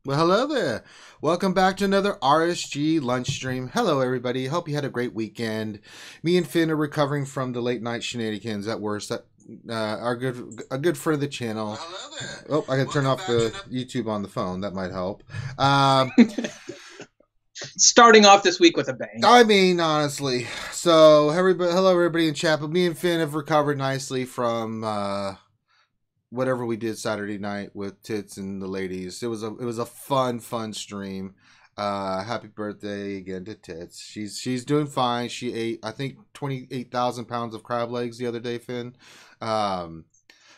Well, hello there. Welcome back to another RSG Lunch Stream. Hello, everybody. Hope you had a great weekend. Me and Finn are recovering from the late night shenanigans that were a good friend of the channel. Well, hello there. Oh, I can turn off the YouTube on the phone. That might help. Starting off this week with a bang. I mean, honestly. So, hello, everybody in chat. But me and Finn have recovered nicely from whatever we did Saturday night with Tits and the ladies. It was a fun stream. Happy birthday again to Tits. She's doing fine. She ate, I think, 28,000 pounds of crab legs the other day, Finn. That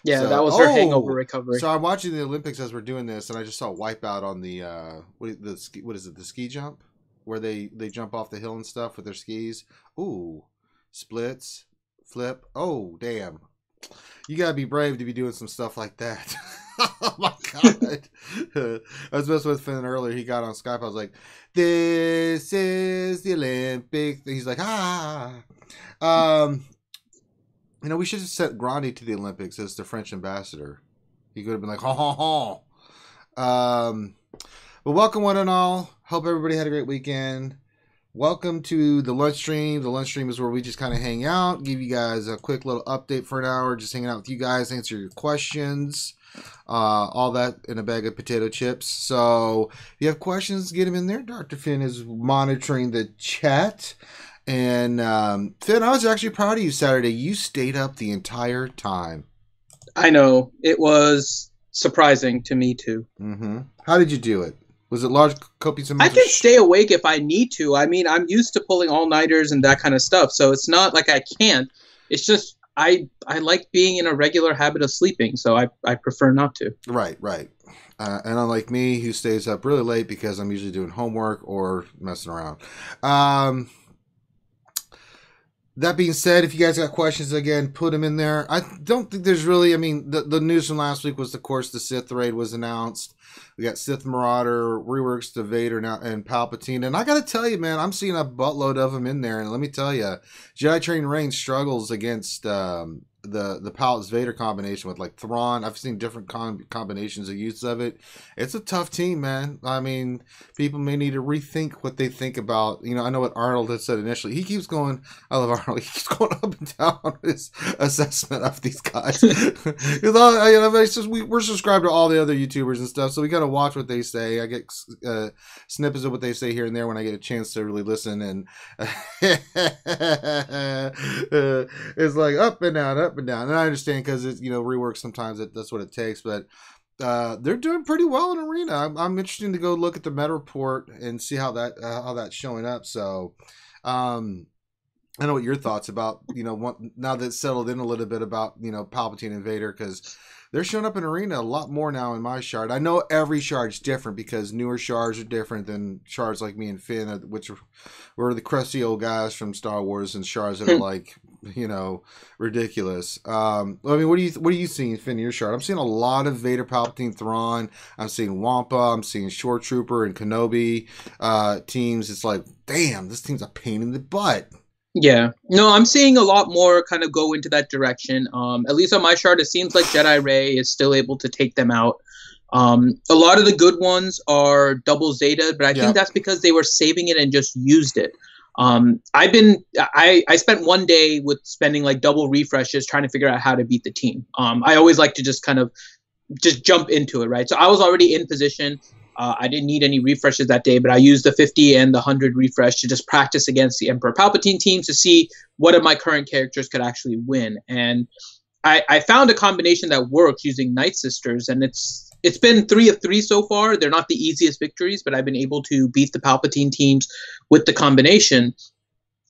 was her hangover recovery. So I'm watching the Olympics as we're doing this, and I just saw a wipeout on the the ski jump, where they jump off the hill and stuff with their skis. Ooh, splits, flip. Oh, damn. You gotta be brave to be doing some stuff like that. Oh my god. I was messing with Finn earlier. He got on Skype. I was like, "This is the Olympics." He's like, "Ah." We should have sent Grandi to the Olympics as the French ambassador. He could have been like, "Ha ha ha." But welcome one and all. Hope everybody had a great weekend. Welcome to the lunch stream. The lunch stream is where we just kind of hang out, give you guys a quick little update for an hour, just hanging out with you guys, answer your questions, all that in a bag of potato chips. So if you have questions, get them in there. Dr. Finn is monitoring the chat. And Finn, I was actually proud of you Saturday. You stayed up the entire time. I know. It was surprising to me, too. Mm-hmm. How did you do it? Was it large copious amounts? I can stay awake if I need to. I mean, I'm used to pulling all-nighters and that kind of stuff, so it's not like I can't. It's just I like being in a regular habit of sleeping, so I prefer not to. Right. And unlike me, who stays up really late because I'm usually doing homework or messing around. That being said, if you guys got questions, again, put them in there. I don't think there's really, the news from last week was, of course, the Sith raid was announced. We got Sith Marauder, reworks to Vader now, and Palpatine. And I got to tell you, man, I'm seeing a buttload of them in there. And let me tell you, Jedi Training Range struggles against the Palpatine Vader combination with like Thrawn. I've seen different combinations of use of it. It's a tough team, man. I mean, people may need to rethink what they think about. I know what Arnold had said initially. He keeps going. I love Arnold. He keeps going up and down on his assessment of these guys. We're subscribed to all the other YouTubers and stuff, so we gotta watch what they say. I get snippets of what they say here and there when I get a chance to really listen, and it's like up and down, up and down. And I understand because it's rework sometimes that's what it takes, but they're doing pretty well in Arena. I'm interested to go look at the meta report and see how that's showing up. So I know what your thoughts about now that it's settled in a little bit about Palpatine and Vader, because they're showing up in Arena a lot more now in my shard. I know every shard's different because newer shards are different than shards like me and Finn, which were the crusty old guys from Star Wars, and shards that are like ridiculous. What are you seeing, Finn, in your shard? I'm seeing a lot of Vader, Palpatine, Thrawn. I'm seeing Wampa. I'm seeing Shore Trooper and Kenobi teams. It's like, damn, this team's a pain in the butt. Yeah. No, I'm seeing a lot more kind of go into that direction. At least on my shard, it seems like Jedi Rey is still able to take them out. A lot of the good ones are double Zeta, but I think that's because they were saving it and just used it. I spent one day with spending like double refreshes trying to figure out how to beat the team. I always like to just kind of just jump into it, right? So I was already in position. I didn't need any refreshes that day, but I used the 50 and the 100 refresh to just practice against the Emperor Palpatine teams to see what of my current characters could actually win. And I found a combination that works using Nightsisters, and it's been 3 of 3 so far. They're not the easiest victories, but I've been able to beat the Palpatine teams with the combination.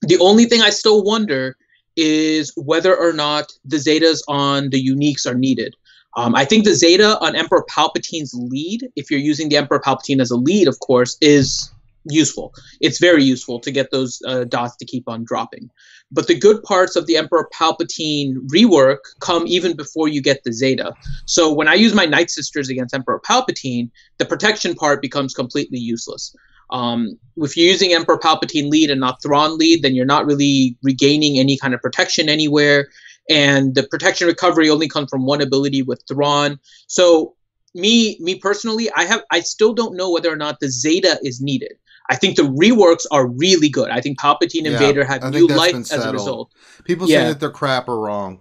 The only thing I still wonder is whether or not the Zetas on the uniques are needed. I think the Zeta on Emperor Palpatine's lead, if you're using the Emperor Palpatine as a lead, of course, is useful. It's very useful to get those dots to keep on dropping. But the good parts of the Emperor Palpatine rework come even before you get the Zeta. So when I use my Nightsisters against Emperor Palpatine, the protection part becomes completely useless. If you're using Emperor Palpatine lead and not Thrawn lead, then you're not really regaining any kind of protection anywhere. And the protection recovery only comes from one ability with Thrawn. So me personally, I still don't know whether or not the Zeta is needed. I think the reworks are really good. I think Palpatine and Vader have new life as a result. People saying that they're crap are wrong.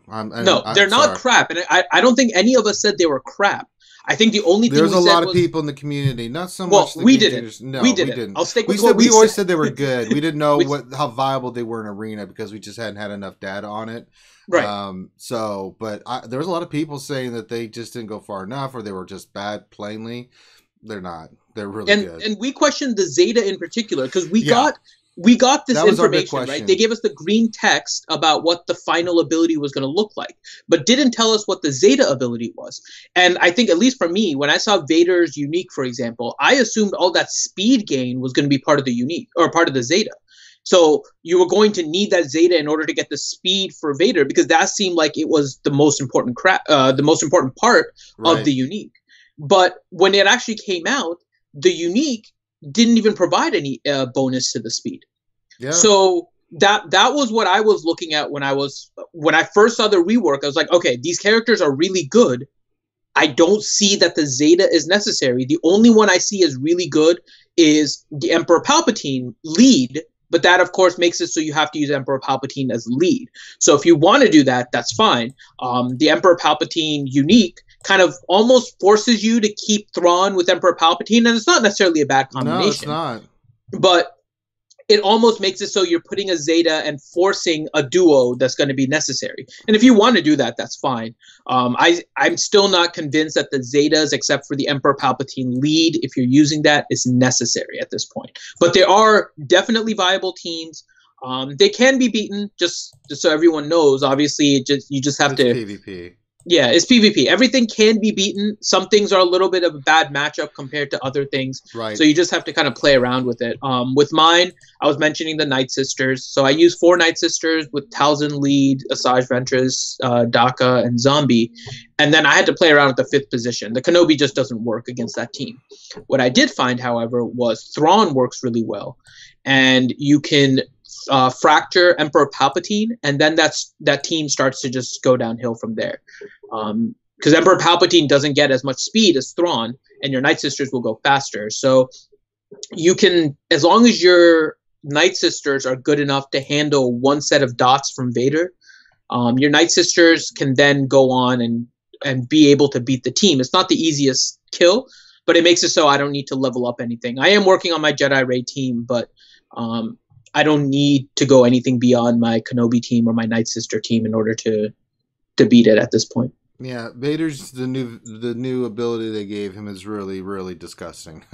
They're not crap, and I don't think any of us said they were crap. I think the only thing there's a lot of people in the community, not so much. We didn't. No, we didn't. I'll stick with what we always said they were good. We didn't know how viable they were in arena because we just hadn't had enough data on it. Right. There was a lot of people saying that they just didn't go far enough, or they were just bad. Plainly, they're not. They're really good. And we questioned the Zeta in particular because we got this information, right? They gave us the green text about what the final ability was going to look like, but didn't tell us what the Zeta ability was. And I think, at least for me, when I saw Vader's unique, for example, I assumed all that speed gain was going to be part of the unique or part of the Zeta. So you were going to need that Zeta in order to get the speed for Vader, because that seemed like it was the most important part of the unique. But when it actually came out, the unique didn't even provide any bonus to the speed. Yeah. So that was what I was looking at when I first saw the rework. I was like, okay, these characters are really good. I don't see that the Zeta is necessary. The only one I see as really good is the Emperor Palpatine lead, but that of course makes it so you have to use Emperor Palpatine as lead. So if you want to do that, that's fine. The Emperor Palpatine unique kind of almost forces you to keep Thrawn with Emperor Palpatine, and it's not necessarily a bad combination. No, it's not. But it almost makes it so you're putting a Zeta and forcing a duo that's going to be necessary. And if you want to do that, that's fine. I'm still not convinced that the Zetas, except for the Emperor Palpatine lead, if you're using that, is necessary at this point. But there are definitely viable teams. They can be beaten, just so everyone knows. Obviously, you just have to PvP. Yeah, it's PvP. Everything can be beaten. Some things are a little bit of a bad matchup compared to other things. Right. So you just have to kind of play around with it. With mine, I was mentioning the Nightsisters. So I use 4 Nightsisters with Talzin lead, Asajj Ventress, Daka, and Zombie. And then I had to play around with the 5th position. The Kenobi just doesn't work against that team. What I did find, however, was Thrawn works really well. And you can fracture Emperor Palpatine, and then that team starts to just go downhill from there. Because Emperor Palpatine doesn't get as much speed as Thrawn, and your Nightsisters will go faster. So you can, as long as your Nightsisters are good enough to handle one set of dots from Vader, your Nightsisters can then go on and be able to beat the team. It's not the easiest kill, but it makes it so I don't need to level up anything. I am working on my Jedi Rey team, but I don't need to go anything beyond my Kenobi team or my Nightsister team in order to beat it at this point. Yeah, Vader's the new ability they gave him is really, really disgusting.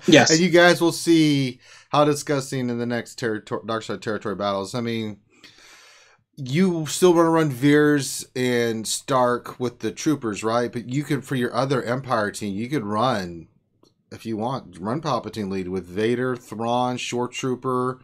Yes. And you guys will see how disgusting in the next Dark Side Territory battles. I mean, you still want to run Veers and Stark with the troopers, right? But you could, for your other Empire team, you could run, if you want, run Palpatine lead with Vader, Thrawn, Short Trooper.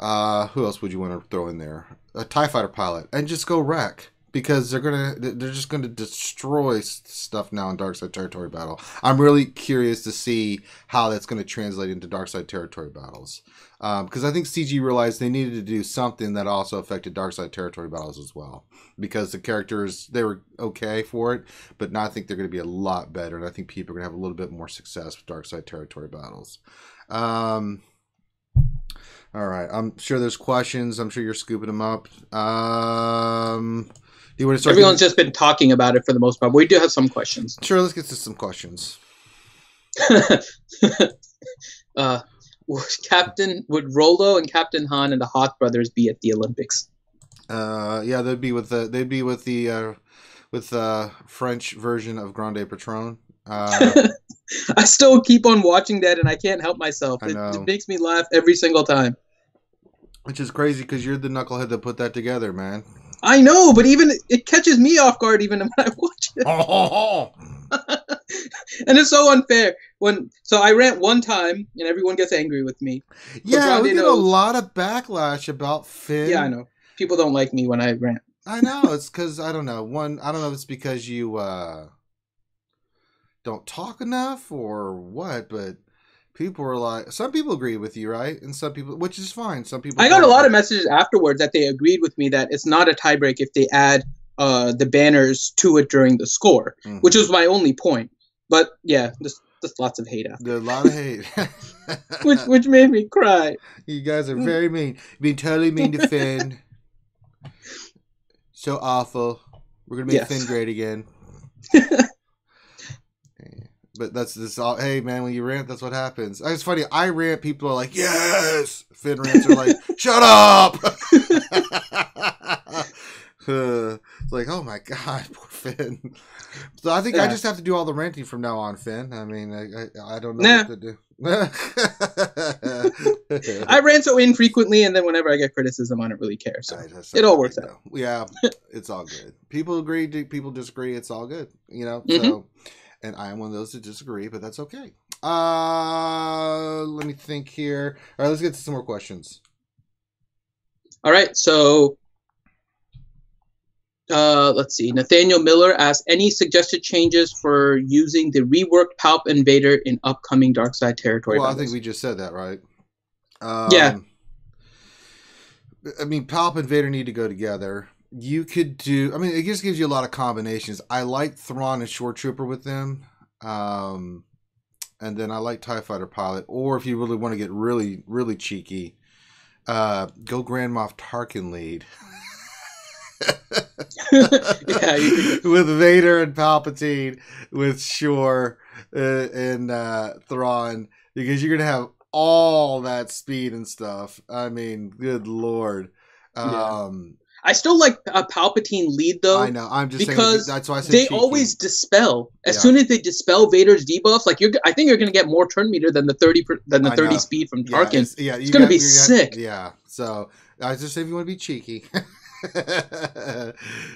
Who else would you want to throw in there? A TIE Fighter pilot, and just go wreck, because they're just gonna destroy stuff now in Dark Side Territory battle. I'm really curious to see how that's going to translate into Dark Side Territory battles, because I think CG realized they needed to do something that also affected Dark Side Territory battles as well, because the characters, they were okay for it, but now I think they're going to be a lot better, and I think people are going to have a little bit more success with Dark Side Territory battles. All right, I'm sure there's questions. I'm sure you're scooping them up. You want to start? Everyone's just been talking about it for the most part. We do have some questions. Sure, let's get to some questions. Would Rolo and Captain Han and the Hoth brothers be at the Olympics? Yeah, they'd be with the French version of Grande Patron. I still keep on watching that, and I can't help myself. It makes me laugh every single time. Which is crazy, because you're the knucklehead that put that together, man. I know, but even it catches me off guard even when I watch it. And it's so unfair. So I rant one time, and everyone gets angry with me. Yeah, we get a lot of backlash about Finn. Yeah, I know. People don't like me when I rant. I know. It's because, I don't know. I don't know if it's because you don't talk enough or what, but people are like, some people agree with you, right? And some people, which is fine. Some people, I got a lot of messages afterwards that they agreed with me that it's not a tiebreak if they add the banners to it during the score, which was my only point. But yeah, just lots of hate after. There's a lot of hate. which made me cry. You guys are very mean. Being totally mean to Finn. So awful. We're gonna make Finn great again. But that's this all. Hey man, when you rant, that's what happens. It's funny. I rant, people are like, "Yes." Finn rants are like, "Shut up." It's like, oh my god, poor Finn. So I think I just have to do all the ranting from now on, Finn. I mean, I don't know what to do. I rant so infrequently, and then whenever I get criticism, I don't really care. So it all works out. Yeah, it's all good. People agree, people disagree. It's all good, you know. So, and I am one of those that disagree, but that's okay. Let me think here. All right, let's get to some more questions. All right, so let's see. Nathaniel Miller asks, any suggested changes for using the reworked Palp and Vader in upcoming Darkside territory battles? I think we just said that, right? Yeah. I mean, Palp and Vader need to go together. You could do... I mean, it just gives you a lot of combinations. I like Thrawn and Shore Trooper with them. And then I like TIE Fighter Pilot. Or if you really want to get really, really cheeky, go Grand Moff Tarkin lead. With Vader and Palpatine, with Shore and Thrawn, because you're gonna have all that speed and stuff. I mean, good lord. I still like a Palpatine lead though. I know. I'm just because saying, that's why I said they cheeky. always dispel. As soon as they dispel Vader's debuffs, like I think you're gonna get more turn meter than the 30 speed from Tarkin. It's gonna be sick. Yeah. So I was just saying, if you want to be cheeky.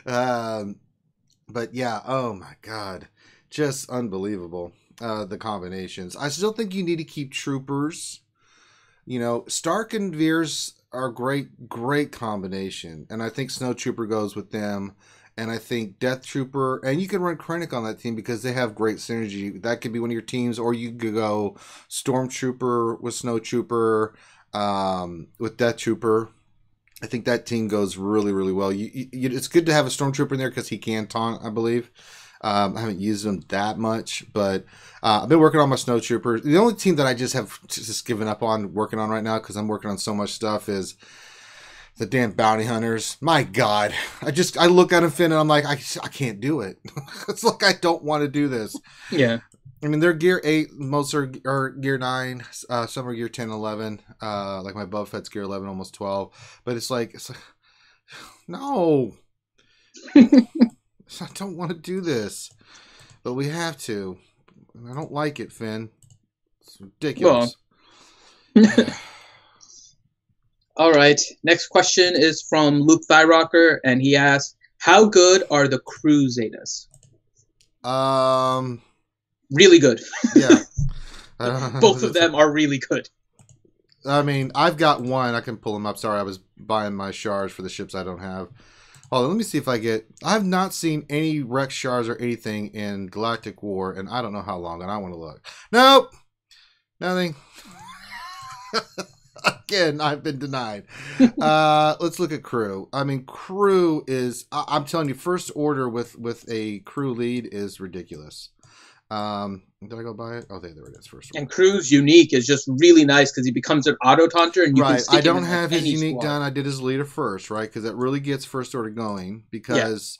But yeah, oh my god, just unbelievable, the combinations. I still think you need to keep troopers. You know, Stark and Veers are great combination, and I think Snow Trooper goes with them, and I think Death Trooper, and you can run Krennic on that team because they have great synergy. That could be one of your teams, or you could go Stormtrooper with Snow Trooper, with Death Trooper. I think that team goes really, really well. It's good to have a Stormtrooper in there because he can taunt, I believe. I haven't used him that much, but I've been working on my Snowtroopers. The only team that I just have just given up on working on right now, because I'm working on so much stuff, is the damn Bounty Hunters. My God. I look at them, Finn, and I'm like, I can't do it. It's like I don't want to do this. Yeah. I mean, they're Gear 8. Most are Gear 9. Some are Gear 10, 11. Like my Boba Fett's Gear 11, almost 12. But it's like no. I don't want to do this. But we have to. I don't like it, Finn. It's ridiculous. Well. All right. Next question is from Luke Thyrocker, and he asks, how good are the crew Zetas? Really good. Yeah. Both of them are really good. I mean, I've got one. I can pull them up. Sorry, I was buying my shards for the ships I don't have. Hold on, let me see if I get... I've not seen any Rex shards or anything in Galactic War, and I don't know how long, and I want to look. Nope! Nothing. Again, I've been denied. Let's look at crew. I mean, crew is... I'm telling you, First Order with a crew lead is ridiculous. Did I go buy it? Oh, there it is. First Order. And Crew's unique is just really nice because he becomes an auto taunter, and you can stick I don't him have in his unique squad. done. I did his leader first, right? Because that really gets First Order going. Because,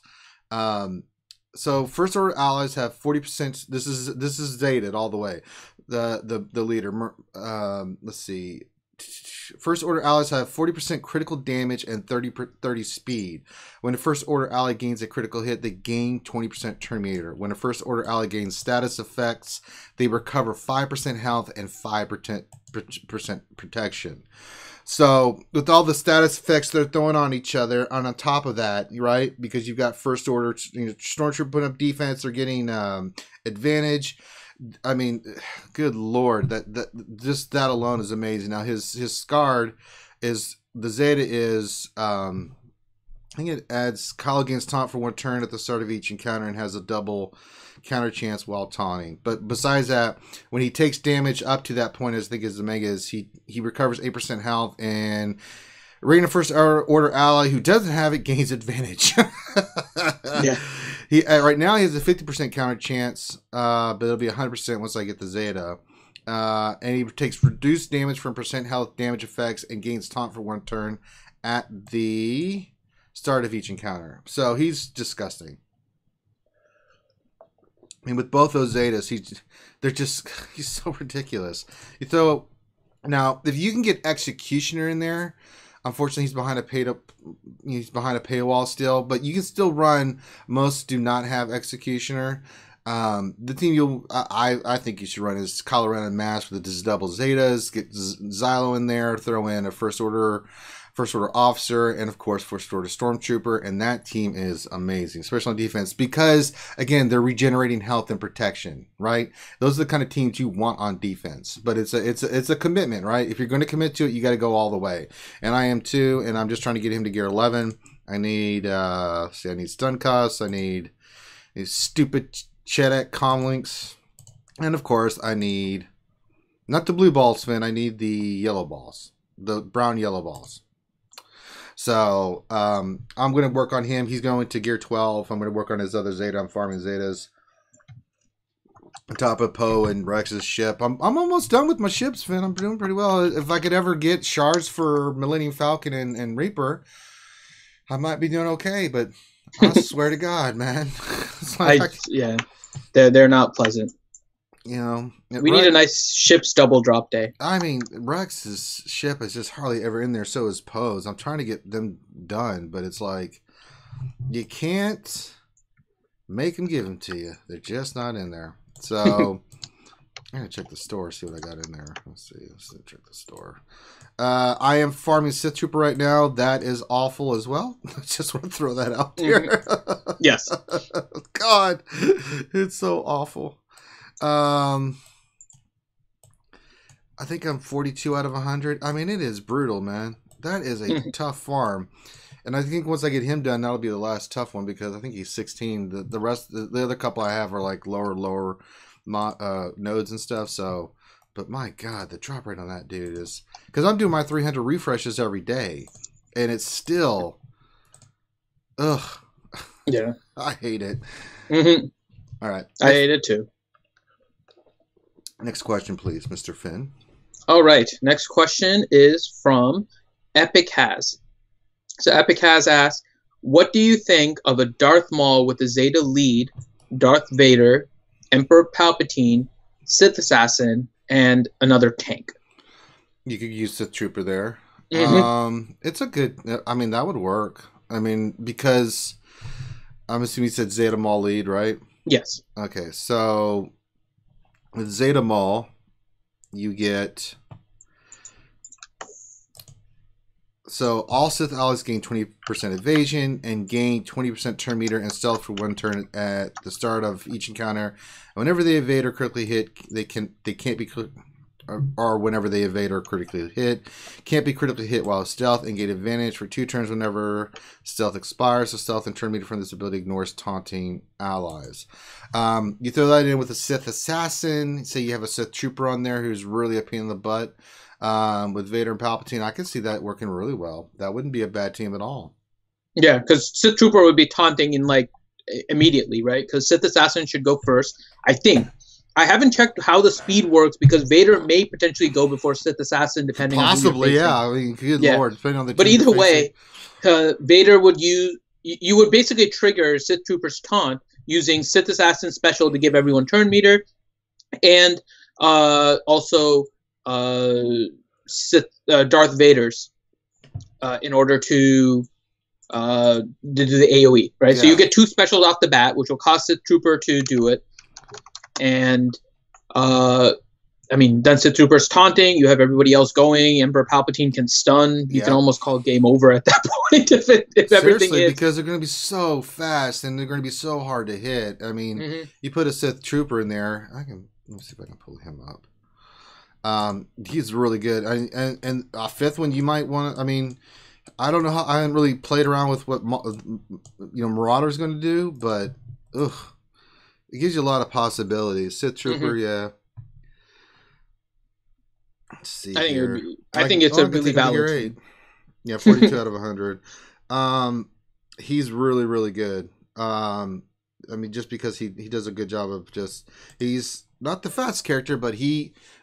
so First Order allies have 40%. This is Zeted all the way. The leader. Let's see. First Order allies have 40% critical damage and 30 speed. When a First Order ally gains a critical hit, they gain 20% turn meter. When a First Order ally gains status effects, they recover 5% health and 5% protection. So with all the status effects they're throwing on each other, and on top of that, right? Because you've got First Order, Stormtrooper putting up defense, they're getting advantage. I mean, good lord, that just that alone is amazing. Now his Scarred is the Zeta is I think it adds Kyle against taunt for one turn at the start of each encounter and has a double counter chance while taunting. But besides that, when he takes damage up to that point, as I think his Omega is, he recovers 8% health and Arena First Order ally who doesn't have it gains advantage. Yeah. Right now he has a 50% counter chance, but it'll be 100% once I get the Zeta. And he takes reduced damage from percent health damage effects and gains taunt for 1 turn at the start of each encounter. So he's disgusting. I mean, with both those Zetas, he's so ridiculous. Now, if you can get Executioner in there, unfortunately he's behind a paywall still, but you can still run. Most do not have Executioner. The team I think you should run is Colorado Mass with the double Zetas, get Xylo in there, throw in a first order officer, and of course first order stormtrooper, and that team is amazing, especially on defense, because again they're regenerating health and protection, right? Those are the kind of teams you want on defense, but it's a commitment, right? If you're going to commit to it, you got to go all the way, and I am too, and I'm just trying to get him to gear 11. I need I need stun costs, I need these stupid Chedek comlinks, and of course I need not the blue balls, Finn, I need the yellow balls, the brown yellow balls. So I'm going to work on him. He's going to gear 12. I'm going to work on his other Zeta. I'm farming Zetas on top of Poe and Rex's ship. I'm almost done with my ships, Finn. I'm doing pretty well. If I could ever get shards for Millennium Falcon and Reaper, I might be doing okay. But I swear to God, man, it's like, yeah, they're not pleasant. You know, we need a nice ship's double drop day. I mean, Rex's ship is just hardly ever in there. So is Poe's. I'm trying to get them done, but it's like you can't make them give them to you. They're just not in there. So I'm gonna check the store, see what I got in there. Let's see. Let's check the store. I am farming Sith Trooper right now. That is awful as well. I just want to throw that out there. Yes. God, it's so awful. I think I'm 42 out of 100. I mean, it is brutal, man. That is a tough farm. And I think once I get him done, that'll be the last tough one, because I think he's 16. The rest, the other couple I have are like lower nodes and stuff. So, but my God, the drop rate on that dude is, because I'm doing my 300 refreshes every day, and it's still, ugh. Yeah. I hate it. Mm-hmm. All right. I hate it too. Next question, please, Mr. Finn. All right. Next question is from Epic Has. So Epic Has asked, what do you think of a Darth Maul with a Zeta lead, Darth Vader, Emperor Palpatine, Sith Assassin, and another tank? You could use Sith Trooper there. Mm-hmm. It's a good, I mean, that would work. I mean, because I'm assuming you said Zeta Maul lead, right? Yes. Okay, so with Zeta Maul, you get, so all Sith allies gain 20% evasion and gain 20% turn meter and stealth for 1 turn at the start of each encounter. And whenever they evade or critically hit, they can't be, or whenever they evade or critically hit, can't be critically hit while stealth, and gain advantage for 2 turns whenever stealth expires. So stealth and turn meter from this ability ignores taunting allies. You throw that in with a Sith Assassin. Say you have a Sith Trooper on there who's really a pain in the butt. With Vader and Palpatine, I could see that working really well. That wouldn't be a bad team at all. Yeah, because Sith Trooper would be taunting in like immediately, right? Because Sith Assassin should go first, I think. I haven't checked how the speed works, because Vader may potentially go before Sith Assassin, depending possibly, on yeah. I mean, good lord, depending on the. But either way, Vader would use. You would basically trigger Sith Trooper's taunt using Sith Assassin special to give everyone turn meter, and also Darth Vader's in order to do the AOE, right? Yeah. So you get 2 specials off the bat, which will cost Sith Trooper to do it. And I mean, then Sith Trooper's taunting. You have everybody else going. Emperor Palpatine can stun. You can almost call game over at that point if everything is. Because they're going to be so fast and they're going to be so hard to hit. I mean, you put a Sith Trooper in there. Let me see if I can pull him up. He's really good. And a 5th one you might want to. I mean, I don't know how. I haven't really played around with what Marauder's going to do, but it gives you a lot of possibilities. Sith Trooper, yeah. Let's see. I think it's a really valid team. Yeah, 42 out of 100. He's really, really good. I mean, just because he does a good job of he's not the fast character, but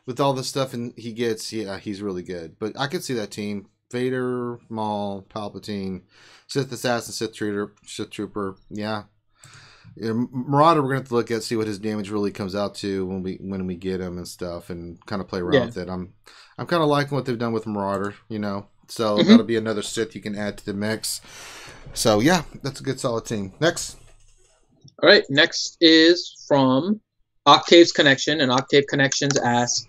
with all the stuff and he gets, yeah, he's really good. But I could see that team: Vader, Maul, Palpatine, Sith Assassin, Sith Trooper. Yeah. Marauder, we're gonna have to look at, see what his damage really comes out to when we get him and stuff, and kind of play around with it. I'm kind of liking what they've done with Marauder, so that'll be another Sith you can add to the mix. So yeah, that's a good solid team. Next. All right, next is from Octave's Connection, and Octave Connections asks,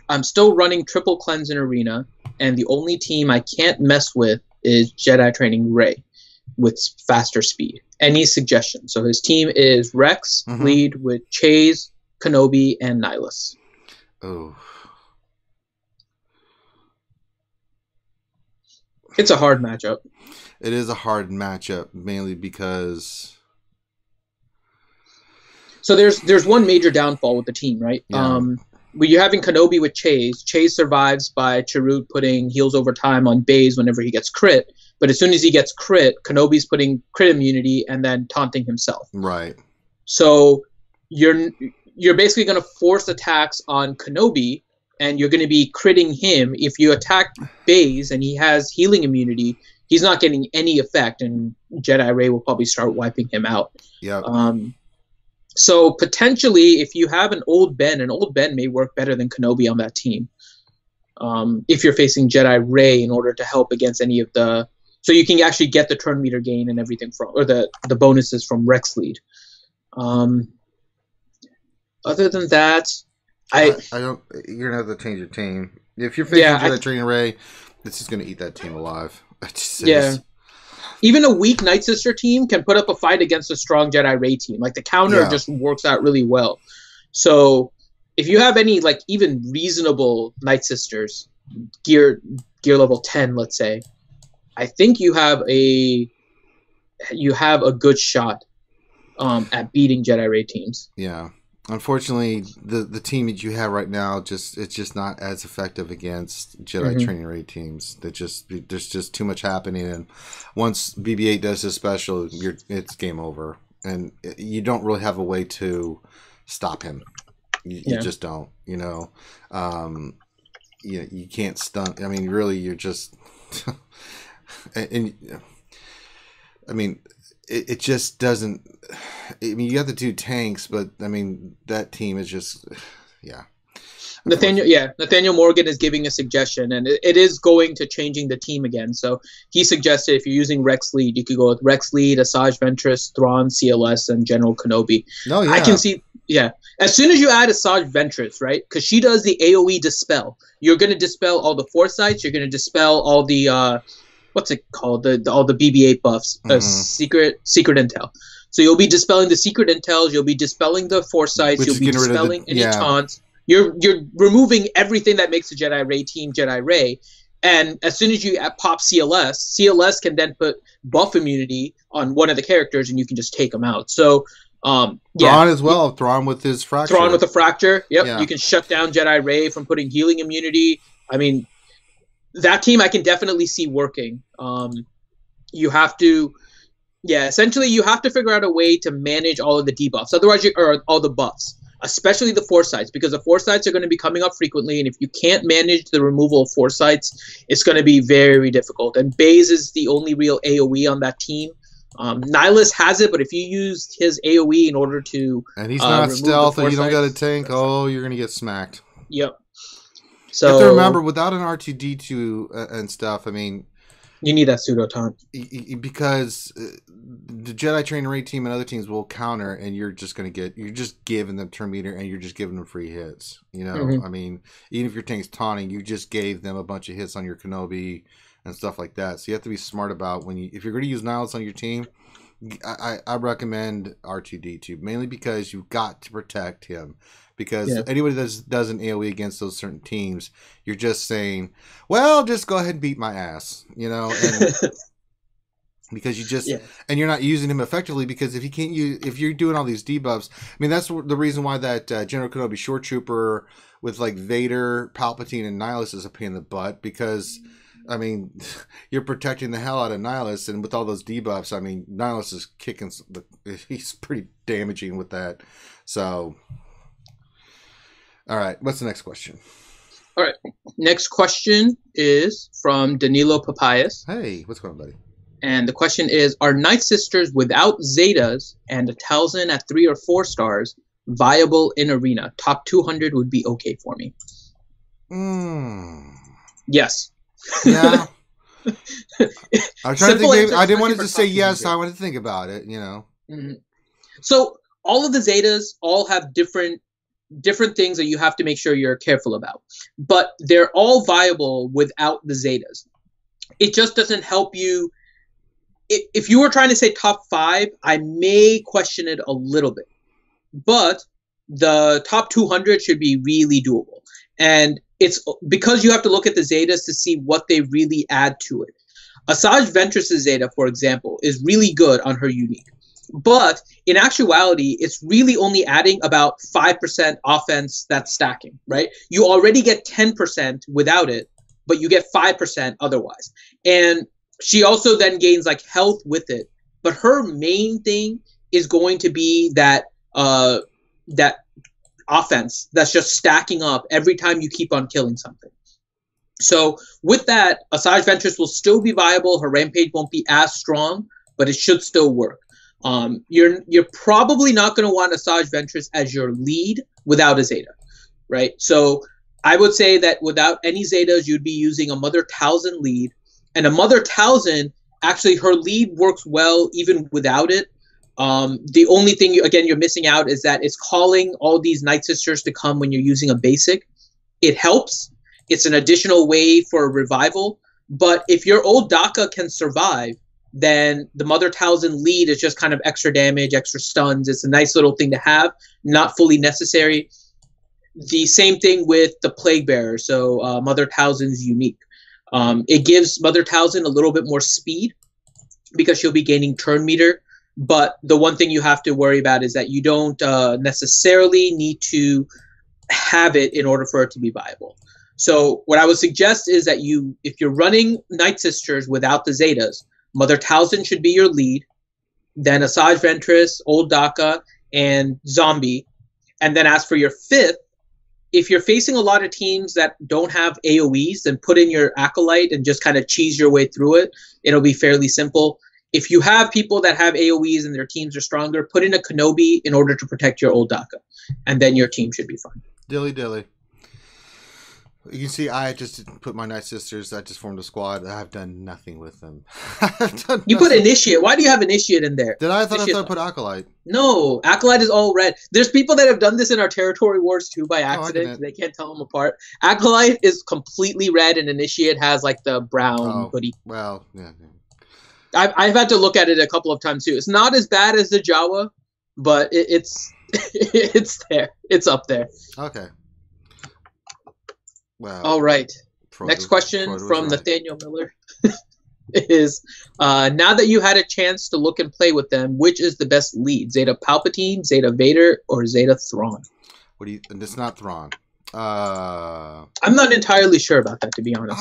I'm still running Triple Cleanse in Arena, and the only team I can't mess with is Jedi Training Rey with faster speed. Any suggestions? So his team is Rex, lead with Chase, Kenobi, and Nihilus. Oh. It's a hard matchup. It is a hard matchup, mainly because... So there's one major downfall with the team, right? Yeah. When you're having Kenobi with Chase survives by Chirrut putting heals over time on Baze whenever he gets crit. But as soon as he gets crit, Kenobi's putting crit immunity and then taunting himself. Right. So you're basically going to force attacks on Kenobi, and you're going to be critting him. If you attack Baze and he has healing immunity, he's not getting any effect, and Jedi Rey will probably start wiping him out. Yeah. So potentially, if you have an old Ben may work better than Kenobi on that team. If you're facing Jedi Rey in order to help against any of the... So you can actually get the turn meter gain and everything or the bonuses from Rex lead. Other than that, I don't... You're going to have to change your team. If you're facing Jedi Training Rey, it's just going to eat that team alive. Even a weak Nightsister team can put up a fight against a strong Jedi Rey team. Like, the counter just works out really well. So if you have any, like, even reasonable Nightsisters, gear level 10, let's say, I think you have a good shot at beating Jedi Rey teams. Yeah. Unfortunately, the team that you have right now it's just not as effective against Jedi Training Rey teams. There's just too much happening, and once BB-8 does his special, it's game over, and you don't really have a way to stop him. You just don't. You can't stun. I mean, really, you're just. and I mean. It just doesn't. I mean, you got the two tanks, but I mean that team is just, Nathaniel Morgan is giving a suggestion, and it is going to changing the team again. So he suggested if you're using Rex lead, you could go with Rex lead, Asajj Ventress, Thrawn, CLS, and General Kenobi. Oh yeah, I can see. Yeah, as soon as you add Asajj Ventress, right? Because she does the AOE dispel. You're going to dispel all the foresights. You're going to dispel all the. What's it called? All the BB-8 buffs, secret intel. So you'll be dispelling the secret intels. You'll be dispelling the foresights. You'll be dispelling any taunts. You're removing everything that makes the Jedi Rey team Jedi Rey. And as soon as you pop CLS can then put buff immunity on one of the characters, and you can just take them out. So Thrawn as well. Thrawn with his fracture. Thrawn with a fracture. Yep. Yeah. You can shut down Jedi Rey from putting healing immunity. I mean. That team I can definitely see working. You have to, essentially you have to figure out a way to manage all of the debuffs. Otherwise, or all the buffs, especially the foresights, because the foresights are going to be coming up frequently, and if you can't manage the removal of foresights, it's going to be very difficult. And Baze is the only real AOE on that team. Nihilus has it, but if you use his AOE in order to and he's not stealth, and you don't got a tank, you're going to get smacked. Yep. So you have to remember, without an R2-D2 and stuff, I mean, you need that pseudo taunt because the Jedi Training Rey team and other teams will counter, and you're just giving them turn meter, and you're just giving them free hits. I mean, even if your tank's taunting, you just gave them a bunch of hits on your Kenobi and stuff like that. So you have to be smart about if you're going to use Nihilus on your team. I recommend R2-D2 mainly because you've got to protect him. Because anybody that does an AoE against those certain teams, you're just saying, well, just go ahead and beat my ass, and because you just and you're not using him effectively, because if you're doing all these debuffs, I mean, that's the reason why that General Kenobi Short Trooper with like Vader, Palpatine, and Nihilus is a pain in the butt, because I mean, you're protecting the hell out of Nihilus, and with all those debuffs, I mean, Nihilus is kicking. He's pretty damaging with that. So, all right, what's the next question? All right, next question is from Danilo Papayas. Hey, what's going on, buddy? And the question is, are Nightsisters without Zetas and a Talzin at 3 or 4 stars viable in Arena? Top 200 would be okay for me. Yes. Yeah. I'm trying to think. I didn't want to just say yes. I wanted to think about it, you know. Mm-hmm. So all of the Zetas all have different things that you have to make sure you're careful about. But they're all viable without the Zetas. It just doesn't help you. If you were trying to say top 5, I may question it a little bit. But the top 200 should be really doable. And it's because you have to look at the Zetas to see what they really add to it. Asajj Ventress' Zeta, for example, is really good on her unique. But in actuality, it's really only adding about 5% offense that's stacking, right? You already get 10% without it, but you get 5% otherwise. And she also then gains like health with it. But her main thing is going to be that that offense that's just stacking up every time you keep on killing something. So with that, Asajj Ventress will still be viable. Her rampage won't be as strong, but it should still work. You're probably not going to want Asajj Ventress as your lead without a Zeta, right? So I would say that without any Zetas, you'd be using a Mother Talzin lead. And a Mother Talzin, actually, her lead works well even without it. The only thing, you're missing out is that it's calling all these Nightsisters to come when you're using a basic. It helps. It's an additional way for a revival. But if your old Daka can survive, then the Mother Talzin lead is just kind of extra damage, extra stuns. It's a nice little thing to have, not fully necessary. The same thing with the Plague Bearer, so Mother Talzin's unique. It gives Mother Talzin a little bit more speed because she'll be gaining turn meter. But the one thing you have to worry about is that you don't necessarily need to have it in order for it to be viable. So what I would suggest is that if you're running Nightsisters without the Zetas, Mother Talzin should be your lead, then Asajj Ventress, Old Daka, and Zombie. And then as for your 5th, if you're facing a lot of teams that don't have AoEs, then put in your Acolyte and just kind of cheese your way through it. It'll be fairly simple. If you have people that have AoEs and their teams are stronger, put in a Kenobi in order to protect your Old Daka. And then your team should be fine. Dilly. You can see I just put my Nightsisters. I just formed a squad. I've done nothing with them. You put Initiate. Why do you have Initiate in there? Did I? I thought I put Acolyte. No, Acolyte is all red. There's people that have done this in our Territory Wars too by accident. They can't tell them apart. Acolyte is completely red and Initiate has like the brown hoodie. Well, yeah. I've had to look at it a couple of times too. It's not as bad as the Jawa, but it's it's there. It's up there. Okay. Wow. All right. Next question from Nathaniel Miller is, now that you had a chance to look and play with them, which is the best lead? Zeta Palpatine, Zeta Vader, or Zeta Thrawn? And it's not Thrawn. I'm not entirely sure about that, to be honest.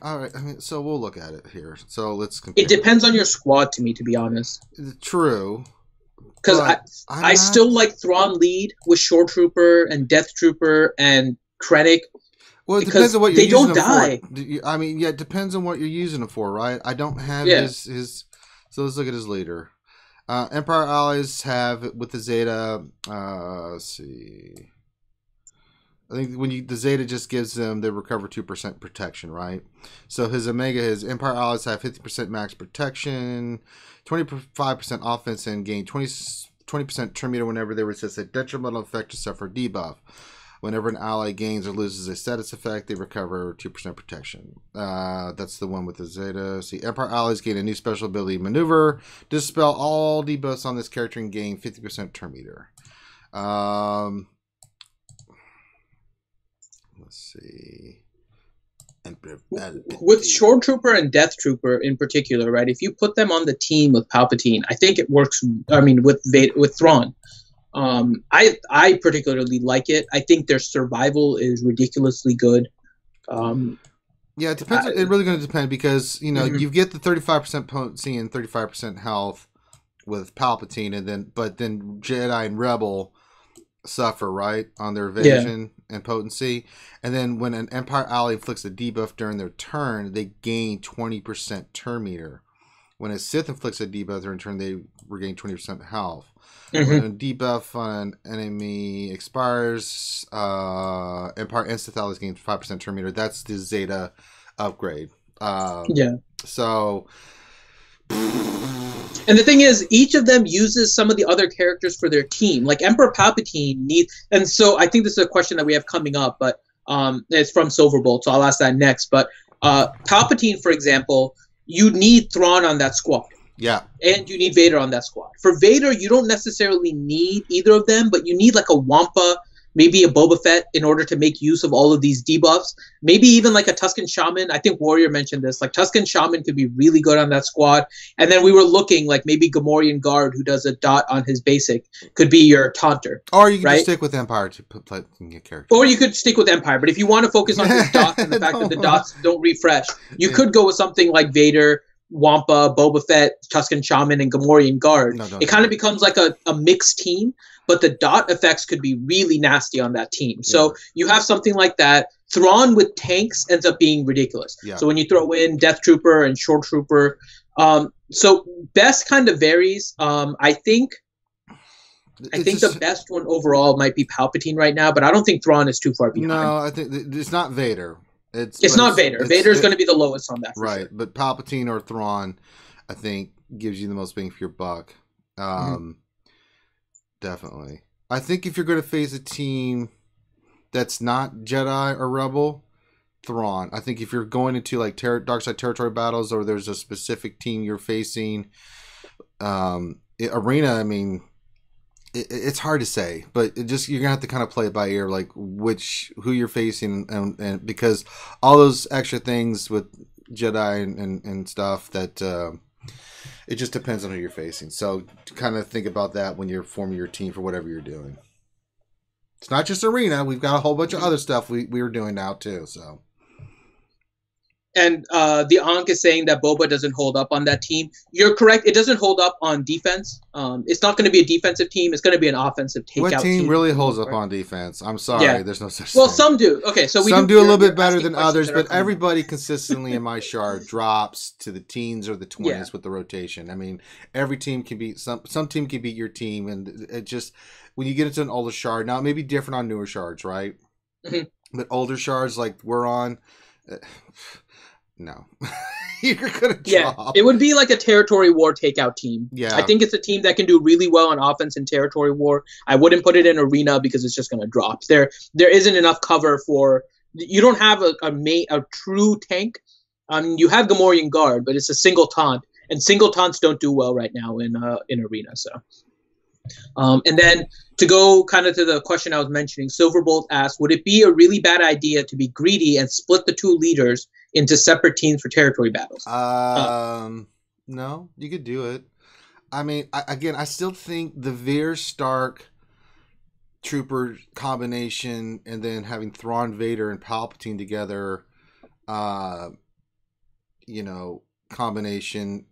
All right. I mean, so we'll look at it here. So let's compare. It depends on your squad, to me, to be honest. True. Because I still like Thrawn lead with Shore Trooper and Death Trooper and Krennic. Well, it depends on what you're using them for. They don't die. I mean, yeah, it depends on what you're using them for, right? I don't have his. So let's look at his leader. Empire allies have with the Zeta. Let's see. I think when the Zeta just gives them, they recover 2% protection, right? So his Omega, his Empire allies have 50% max protection, 25% offense, and gain 20% turn meter whenever they resist a detrimental effect to suffer debuff. Whenever an ally gains or loses a status effect, they recover 2% protection. That's the one with the Zeta. See, Empire allies gain a new special ability, Maneuver. Dispel all debuffs on this character and gain 50% turn meter. Let's see. With Shore Trooper and Death Trooper in particular, right? If you put them on the team with Palpatine, I think it works. I mean, with Thrawn. I particularly like it. I think their survival is ridiculously good. Yeah, it depends. It's really going to depend because you get the 35% potency and 35% health with Palpatine, and but then Jedi and Rebel suffer right on their evasion and potency, and then when an Empire ally inflicts a debuff during their turn, they gain 20% turn meter. When a Sith inflicts a debuff during turn, they regain 20% health. When a debuff on an enemy expires, Empire and Sith allies gain 5% turn meter. That's the Zeta upgrade. So. And the thing is, each of them uses some of the other characters for their team. Like Emperor Palpatine needs, and so I think this is a question that we have coming up, but it's from Silverbolt, so I'll ask that next. But Palpatine, for example, you need Thrawn on that squad. Yeah. And you need Vader on that squad. For Vader, you don't necessarily need either of them, but you need like a Wampa, maybe a Boba Fett in order to make use of all of these debuffs. Maybe even like a Tusken Shaman. I think Warrior mentioned this. Like Tusken Shaman could be really good on that squad. And then we were looking like maybe Gamorrean Guard, who does a dot on his basic, could be your taunter. Or you can just stick with Empire to play your character. Or you could stick with Empire. But if you want to focus on his dots and the fact that the dots don't refresh, you could go with something like Vader, Wampa, Boba Fett, Tusken Shaman, and Gamorrean Guard. It kind of becomes like a mixed team, but the dot effects could be really nasty on that team. So you have something like that. Thrawn with tanks ends up being ridiculous. So when you throw in Death Trooper and Shore Trooper, so best kind of varies. I think the best one overall might be Palpatine right now, but I don't think Thrawn is too far behind. No, I think it's not Vader. It's not Vader. Vader's going to be the lowest on that. Right, sure. But Palpatine or Thrawn, I think, gives you the most bang for your buck. Definitely. I think if you're going to face a team that's not Jedi or Rebel, Thrawn. I think if you're going into like dark side territory battles, or there's a specific team you're facing, arena. I mean, it's hard to say, but you're gonna have to kind of play it by ear, like who you're facing, and because all those extra things with Jedi and stuff that it just depends on who you're facing. So kind of think about that when you're forming your team for whatever you're doing. It's not just arena. We've got a whole bunch of other stuff we are doing now too. So. And the Ankh is saying that Boba doesn't hold up on that team. You're correct. It doesn't hold up on defense. It's not going to be a defensive team. It's going to be an offensive takeout team. What team really holds up on defense? I'm sorry. There's no such thing. Well, some do. Okay, so some do a little bit better than others, but everybody consistently in my shard drops to the teens or the 20s with the rotation. I mean, every team can beat some team can beat your team, and it just when you get into an older shard, now it may be different on newer shards, right? But older shards like we're on. No, you're gonna drop. Yeah, it would be like a territory war takeout team. Yeah, I think it's a team that can do really well on offense in territory war. I wouldn't put it in arena because it's just gonna drop. There isn't enough cover for. You don't have a true tank. You have Gamorrean Guard, but it's a single taunt, and single taunts don't do well right now in arena. So. And then to go kind of to the question I was mentioning, Silverbolt asked, would it be a really bad idea to be greedy and split the two leaders into separate teams for territory battles? No, you could do it. I mean, I still think the Veer Stark Trooper combination and then having Thrawn, Vader, and Palpatine together, combination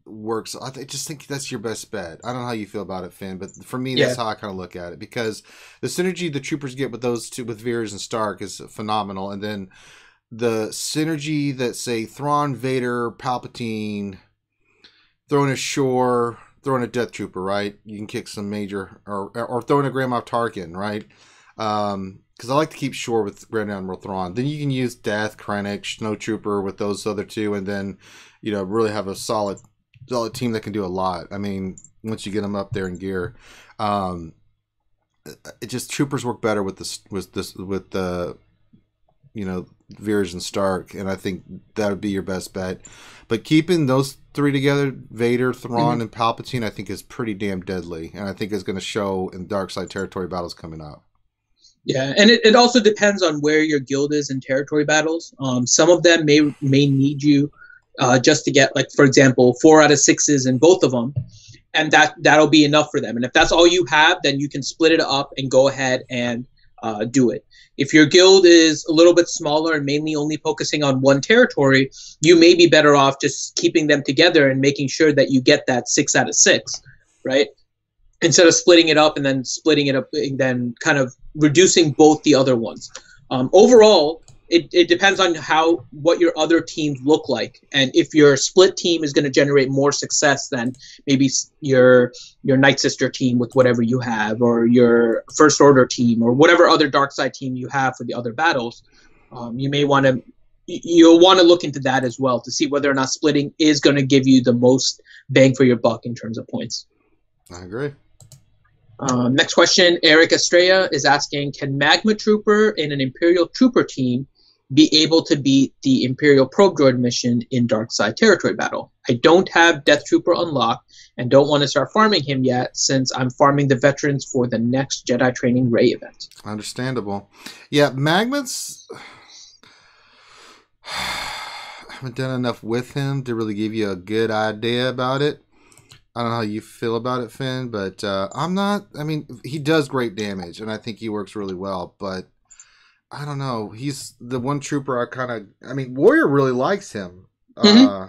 works. I just think that's your best bet. I don't know how you feel about it, Finn, but for me, that's how I kind of look at it, because the synergy the troopers get with those two, with Veers and Stark, is phenomenal. And then the synergy that, say, Thrawn, Vader, Palpatine, throwing a Shore, throwing a Death Trooper, right? You can kick some major, or throwing a Grand Moff Tarkin, right? Because I like to keep Shore with Grand Admiral Thrawn. Then you can use Death, Krennic, Snow Trooper with those other two, and then really have a solid team that can do a lot. I mean, once you get them up there in gear, it just troopers work better with the Veers and Stark, and I think that would be your best bet. But keeping those three together, Vader, Thrawn, and Palpatine, I think is pretty damn deadly, and I think is going to show in dark side territory battles coming up. Yeah, and it also depends on where your guild is in territory battles. Some of them may need you just to get, like, for example, 4 out of 6s in both of them, and that'll be enough for them. And if that's all you have, then you can split it up and go ahead and do it. If your guild is a little bit smaller and mainly only focusing on one territory, you may be better off just keeping them together and making sure that you get that 6 out of 6, right? Instead of splitting it up and then splitting it up and then kind of reducing both the other ones. Overall, it depends on what your other teams look like, and if your split team is going to generate more success than maybe your Nightsister team with whatever you have, or your First Order team, or whatever other dark side team you have for the other battles, you'll want to look into that as well to see whether or not splitting is going to give you the most bang for your buck in terms of points. I agree. Next question, Eric Estrella is asking, can Magma Trooper in an Imperial Trooper team be able to beat the Imperial Probe Droid mission in Dark Side Territory Battle? I don't have Death Trooper unlocked and don't want to start farming him yet since I'm farming the veterans for the next Jedi Training Rey event. Understandable. Yeah, Magma's... I haven't done enough with him to really give you a good idea about it. I don't know how you feel about it, Finn, but he does great damage, and I think he works really well, but I don't know. He's the one trooper Warrior really likes him.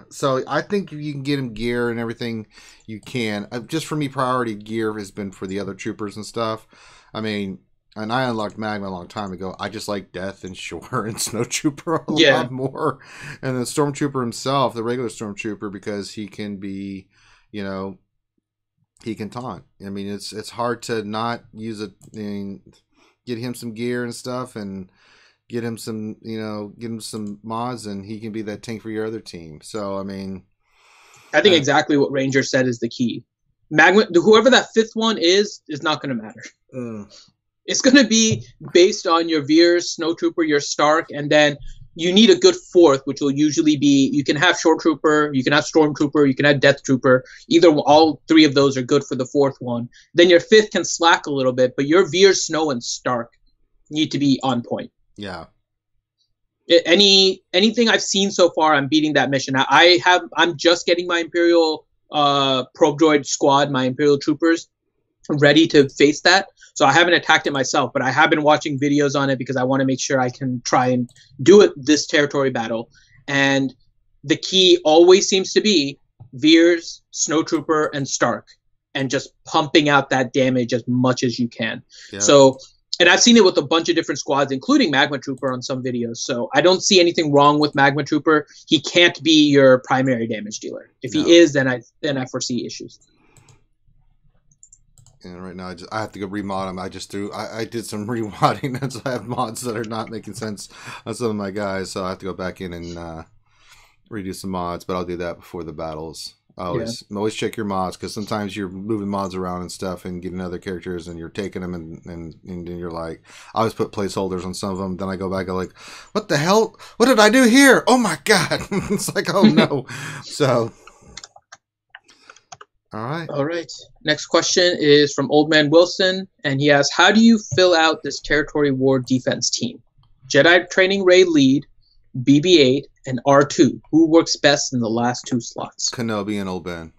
So I think if you can get him gear and everything you can. Just for me, priority gear has been for the other troopers and stuff. And I unlocked Magma a long time ago. I just like Death and Shore and Snow Trooper a lot more. And the Stormtrooper himself, the regular Stormtrooper, because he can be, he can taunt. It's hard to not use it. Get him some gear and stuff, and get him some mods, and he can be that tank for your other team. So I think exactly what Ranger said is the key. Magma, whoever that fifth one is not going to matter. It's going to be based on your Veers, Snow Trooper, your Stark, and then you need a good fourth, which will usually be, you can have Short Trooper, you can have Stormtrooper, you can have Death Trooper. Either all three of those are good for the fourth one. Then your fifth can slack a little bit, but your Veers, Snow, and Stark need to be on point. Yeah. Anything I've seen so far, I'm beating that mission. I'm just getting my Imperial Probe Droid squad, my Imperial Troopers, ready to face that. So I haven't attacked it myself, but I have been watching videos on it because I want to make sure I can try and do it this territory battle. And the key always seems to be Veers, Snow Trooper, and Stark, and just pumping out that damage as much as you can. Yeah. So, and I've seen it with a bunch of different squads, including Magma Trooper on some videos. So I don't see anything wrong with Magma Trooper. He can't be your primary damage dealer. If he is, then I foresee issues. And right now, I have to go remod them. I did some remodding, and so I have mods that are not making sense on some of my guys. So I have to go back in and redo some mods, but I'll do that before the battles. Always check your mods, because sometimes you're moving mods around and stuff and getting other characters, and you're taking them and you're like, I always put placeholders on some of them. Then I go back and like, what the hell? What did I do here? Oh my god! It's like, oh no. So. All right. Next question is from Old Man Wilson, and he asks, how do you fill out this territory war defense team? Jedi Training Rey lead, BB-8, and R2. Who works best in the last two slots? Kenobi and Old Ben.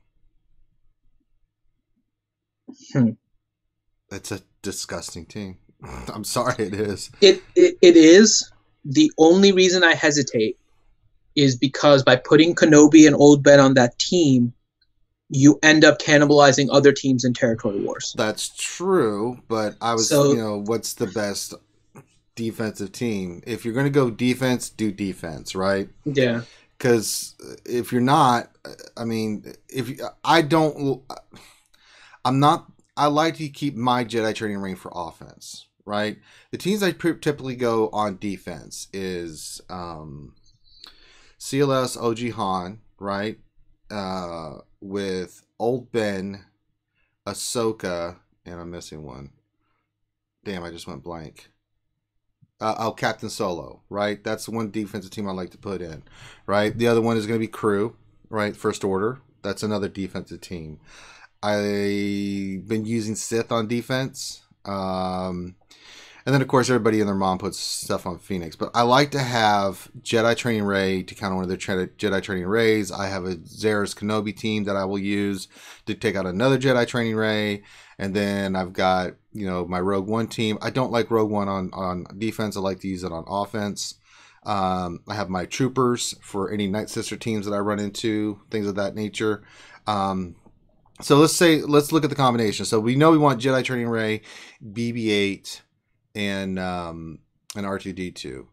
That's a disgusting team. I'm sorry, it is. It is. The only reason I hesitate is because by putting Kenobi and Old Ben on that team, you end up cannibalizing other teams in territory wars. That's true, but I was, what's the best defensive team? If you're going to go defense, do defense, right? Yeah. Because if you're not, I like to keep my Jedi training ring for offense, right? The teams I typically go on defense is CLS OG Han, right? With Old Ben, Ahsoka, and I'm missing one. Damn, I just went blank. Captain Solo, right? That's the one defensive team I like to put in, right? The other one is going to be Crew, right? First Order. That's another defensive team. I've been using Sith on defense. And then, of course, everybody and their mom puts stuff on Phoenix. But I like to have Jedi Training Rey to counter one of their Jedi Training Reys. I have a Zera's Kenobi team that I will use to take out another Jedi Training Rey. And then I've got, my Rogue One team. I don't like Rogue One on defense. I like to use it on offense. I have my troopers for any Nightsister teams that I run into, things of that nature. So let's look at the combination. So we know we want Jedi Training Rey, BB-8, and R2-D2.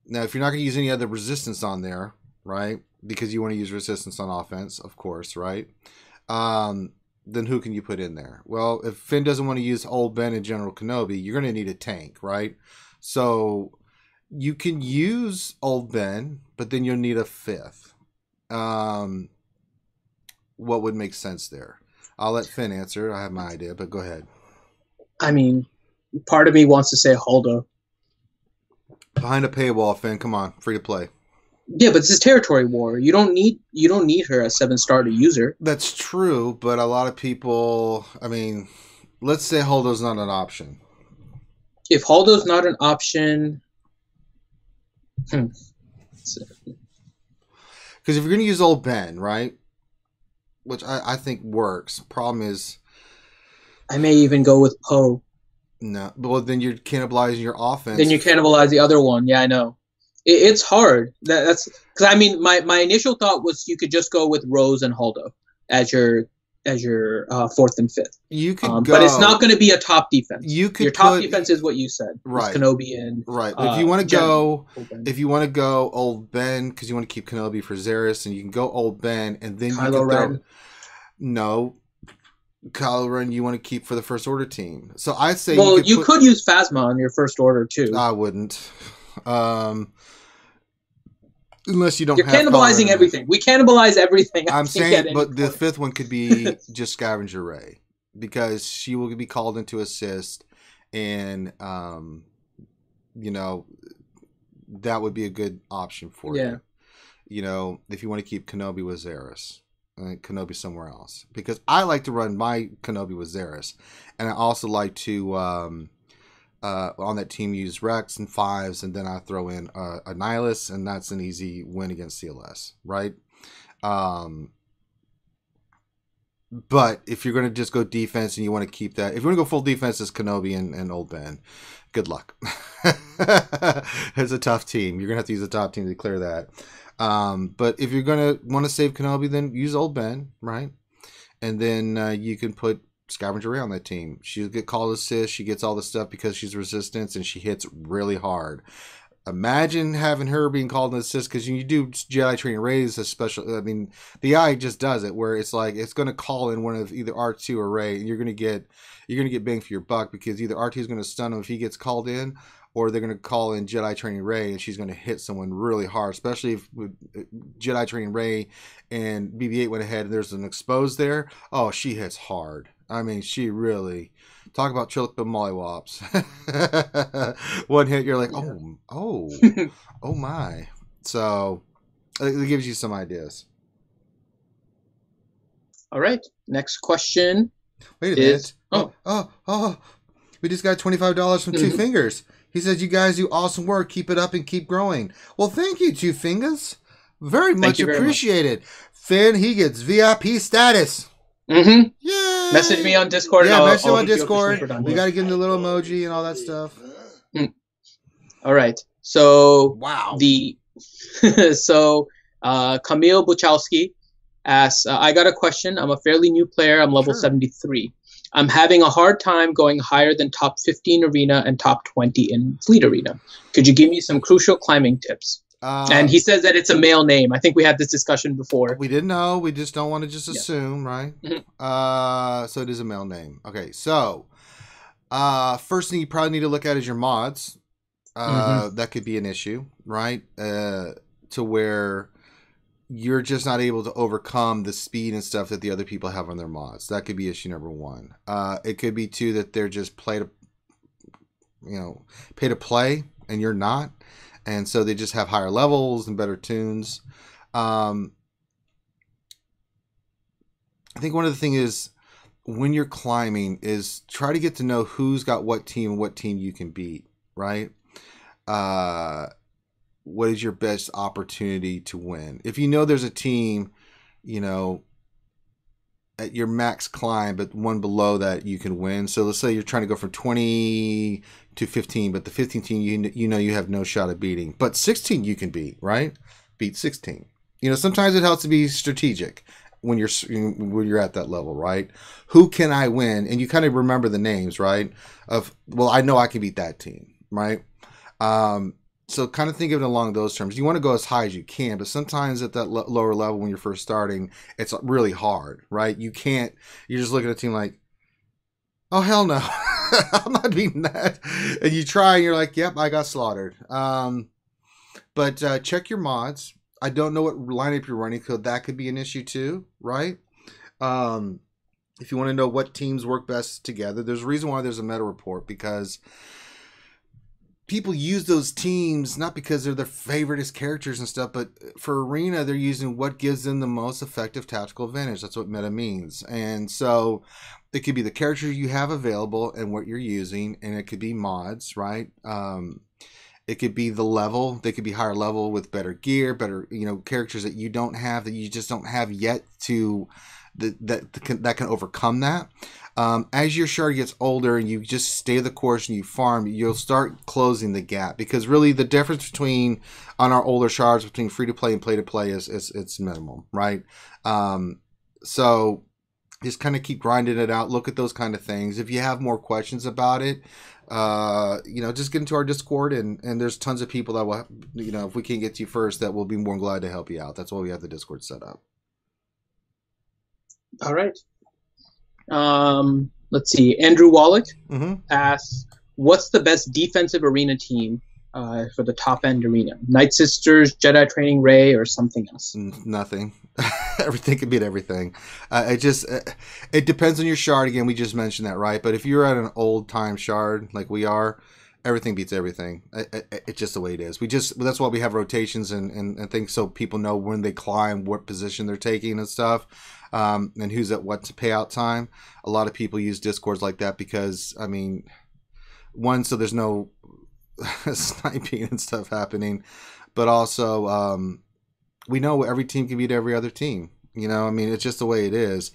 Now, if you're not going to use any other resistance on there, right? Because you want to use resistance on offense, of course, right? Then who can you put in there? Well, if Finn doesn't want to use Old Ben and General Kenobi, you're going to need a tank, right? So you can use Old Ben, but then you'll need a fifth. What would make sense there? I'll let Finn answer. I have my idea, but go ahead. I mean, part of me wants to say Holdo. Behind a paywall, Finn. Come on, free to play. Yeah, but this is territory war. You don't need her as 7-star to use her. That's true, but a lot of people. I mean, let's say Holdo's not an option. If Holdo's not an option, because if you're going to use Old Ben, right, which I think works. Problem is, I may even go with Poe. No, but then you're cannibalizing your offense. Then you cannibalize the other one. Yeah, I know. It's hard. That's because I mean, my initial thought was you could just go with Rose and Holdo as your fourth and fifth. You could go, but it's not going to be a top defense. You could your top defense is what you said, right? Kenobi and right. If you want to go Old Ben because you want to keep Kenobi for Zeras, and you can go Old Ben, and then Kylo Ren. No. Kylo Ren you want to keep for the First Order team. So I'd say you could use Phasma on your First Order too. I wouldn't. Unless you don't. You're cannibalizing everything. We cannibalize everything. I'm saying, but the fifth one could be just Scavenger Rey because she will be called into assist, and that would be a good option for you. If you want to keep Kenobi with Zeras. Kenobi somewhere else because I like to run my Kenobi with Zeras, and I also like to on that team use Rex and fives, and then I throw in a Nihilus, and that's an easy win against CLS, right? But if you're going to just go defense and you want to keep that, if you want to go full defense as Kenobi and Old Ben, good luck. It's a tough team. You're going to have to use a top team to clear that. But if you're going to want to save Kenobi, then use Old Ben, right? And then you can put Scavenger Rey on that team. She'll get called assist. She gets all the stuff because she's resistance and she hits really hard. Imagine having her being called an assist because you do Jedi Training Rey's a special. I mean, the AI just does it where it's like it's going to call in one of either R2 or Rey, and you're going to get bang for your buck because either R2 is going to stun him if he gets called in, or they're going to call in Jedi Training Rey and she's going to hit someone really hard, especially if Jedi Training Rey and BB-8 went ahead and there's an exposed there. Oh, she hits hard. I mean, she really... Talk about Chillipa mollywops. One hit, you're like, oh my. So, it gives you some ideas. All right. Next question. Wait a minute. Oh. We just got $25 from Two Fingers. He says, you guys do awesome work. Keep it up and keep growing. Well, thank you, Two Fingers. Very much appreciated. Finn, he gets VIP status. Mm-hmm. Yay! Message me on Discord. Yeah, message me on Discord. We got to give him the little emoji and all that stuff. All right. So wow. Camille Buchowski asks, I got a question. I'm a fairly new player. I'm level 73. I'm having a hard time going higher than top 15 arena and top 20 in fleet arena. Could you give me some crucial climbing tips? And he says that it's a male name. I think we had this discussion before. We didn't know. We just don't want to just assume, right? Mm-hmm. So it is a male name. Okay, so first thing you probably need to look at is your mods. That could be an issue, right? To where you're just not able to overcome the speed and stuff that the other people have on their mods. That could be issue number one. It could be too that they're just pay to play, and you're not. And so they just have higher levels and better tunes. I think one of the things is when you're climbing is try to get to know who's got what team and what team you can beat, right? What is your best opportunity to win? If you know there's a team, at your max climb, but one below that you can win. So let's say you're trying to go from 20 to 15, but the 15 team you know you have no shot at beating. But 16 you can beat, right? Beat 16. You know, sometimes it helps to be strategic when you're at that level, right? Who can I win? And you kind of remember the names, right? Well, I know I can beat that team, right? So kind of think of it along those terms. You want to go as high as you can, but sometimes at that lower level when you're first starting, it's really hard, right? You can't. You're just looking at a team like, oh hell no, I'm not beating that. And you try, and you're like, yep, I got slaughtered. But check your mods. I don't know what lineup you're running, so that could be an issue too, right? If you want to know what teams work best together, there's a reason why there's a meta report, because people use those teams not because they're their favoriteest characters and stuff, but for Arena, they're using what gives them the most effective tactical advantage. That's what meta means. And so it could be the characters you have available and what you're using, and it could be mods, right? It could be the level. They could be higher level with better gear, better, characters that you don't have, that you just don't have yet that can overcome that. As your shard gets older and you just stay the course and you farm, you'll start closing the gap, because really the difference between on our older shards between free to play and play to play is it's minimal, right? So just kind of keep grinding it out. Look at those kind of things. If you have more questions about it, just get into our Discord, and there's tons of people that will, if we can't get to you first, that will be more glad to help you out. That's why we have the Discord set up. All right. Let's see. Andrew Wallach asks, what's the best defensive arena team for the top end arena? Nightsisters, Jedi Training Rey, or something else? Nothing. Everything can beat everything. It depends on your shard. Again, we just mentioned that, right? But if you're at an old time shard like we are, everything beats everything. It's just the way it is. That's why we have rotations and things, so people know when they climb, what position they're taking and stuff. And who's at what payout time. A lot of people use Discords like that because, one, so there's no sniping and stuff happening, but also we know every team can beat every other team. It's just the way it is.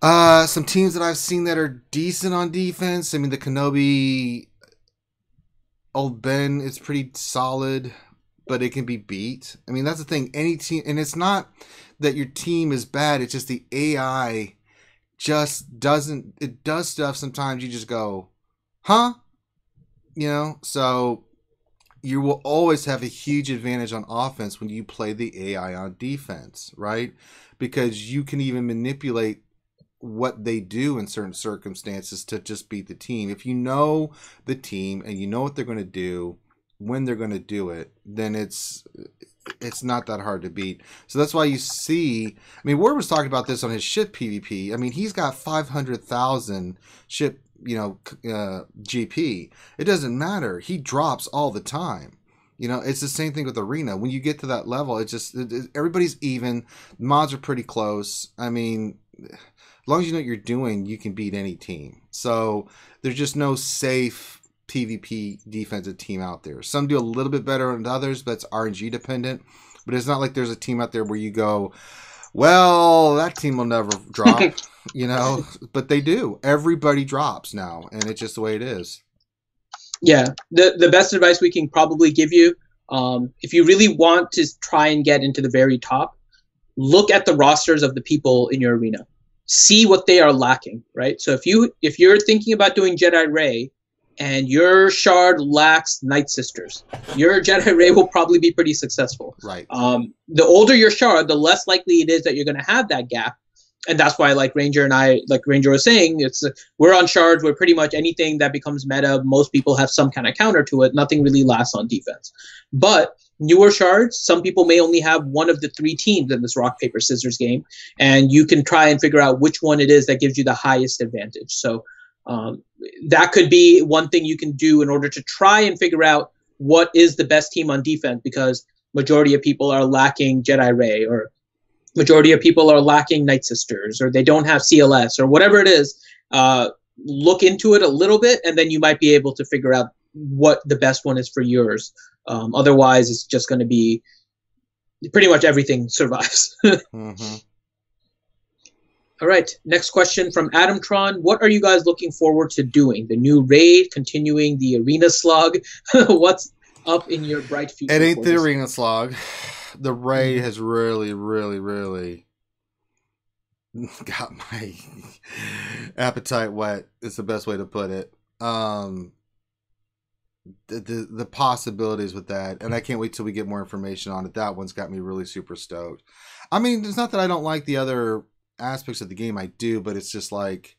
Some teams that I've seen that are decent on defense, the Kenobi Old Ben is pretty solid, but it can be beat. That's the thing. Any team, and it's not that your team is bad, it's just the AI just doesn't, it does stuff sometimes you just go, huh? So you will always have a huge advantage on offense when you play the AI on defense, right? Because you can even manipulate what they do in certain circumstances to just beat the team. If you know the team and you know what they're going to do, when they're going to do it, then it's not that hard to beat. So that's why you see, Ward was talking about this on his ship PvP. He's got 500,000 ship, GP. It doesn't matter. He drops all the time. It's the same thing with Arena. When you get to that level, everybody's even. Mods are pretty close. As long as you know what you're doing, you can beat any team. So there's just no safe PvP defensive team out there. Some do a little bit better than others, but it's RNG dependent. But it's not like there's a team out there where you go, well, that team will never drop, but they do. Everybody drops now, and it's just the way it is. Yeah, the best advice we can probably give you, if you really want to try and get into the very top, look at the rosters of the people in your arena. See what they are lacking, right? So if you're thinking about doing Jedi Rey, and your shard lacks Nightsisters, your Jedi Rey will probably be pretty successful. Right. The older your shard, the less likely it is that you're going to have that gap. And that's why, like Ranger was saying, we're on shards where pretty much anything that becomes meta, most people have some kind of counter to it. Nothing really lasts on defense. But newer shards, some people may only have one of the three teams in this rock, paper, scissors game. And you can try and figure out which one it is that gives you the highest advantage. So that could be one thing you can do in order to try and figure out what is the best team on defense, because majority of people are lacking Jedi Rey, or majority of people are lacking Nightsisters, or they don't have CLS, or whatever it is. Look into it a little bit, and then you might be able to figure out what the best one is for yours. Otherwise, it's just going to be pretty much everything survives. All right. Next question from Adam Tron. What are you guys looking forward to doing? The new raid, continuing the arena slog? What's up in your bright future? It ain't the arena slog. The raid has really, really, really got my appetite wet. Is the best way to put it. The possibilities with that, and I can't wait till we get more information on it. That one's got me really super stoked. I mean, it's not that I don't like the other aspects of the game, I do, but it's just like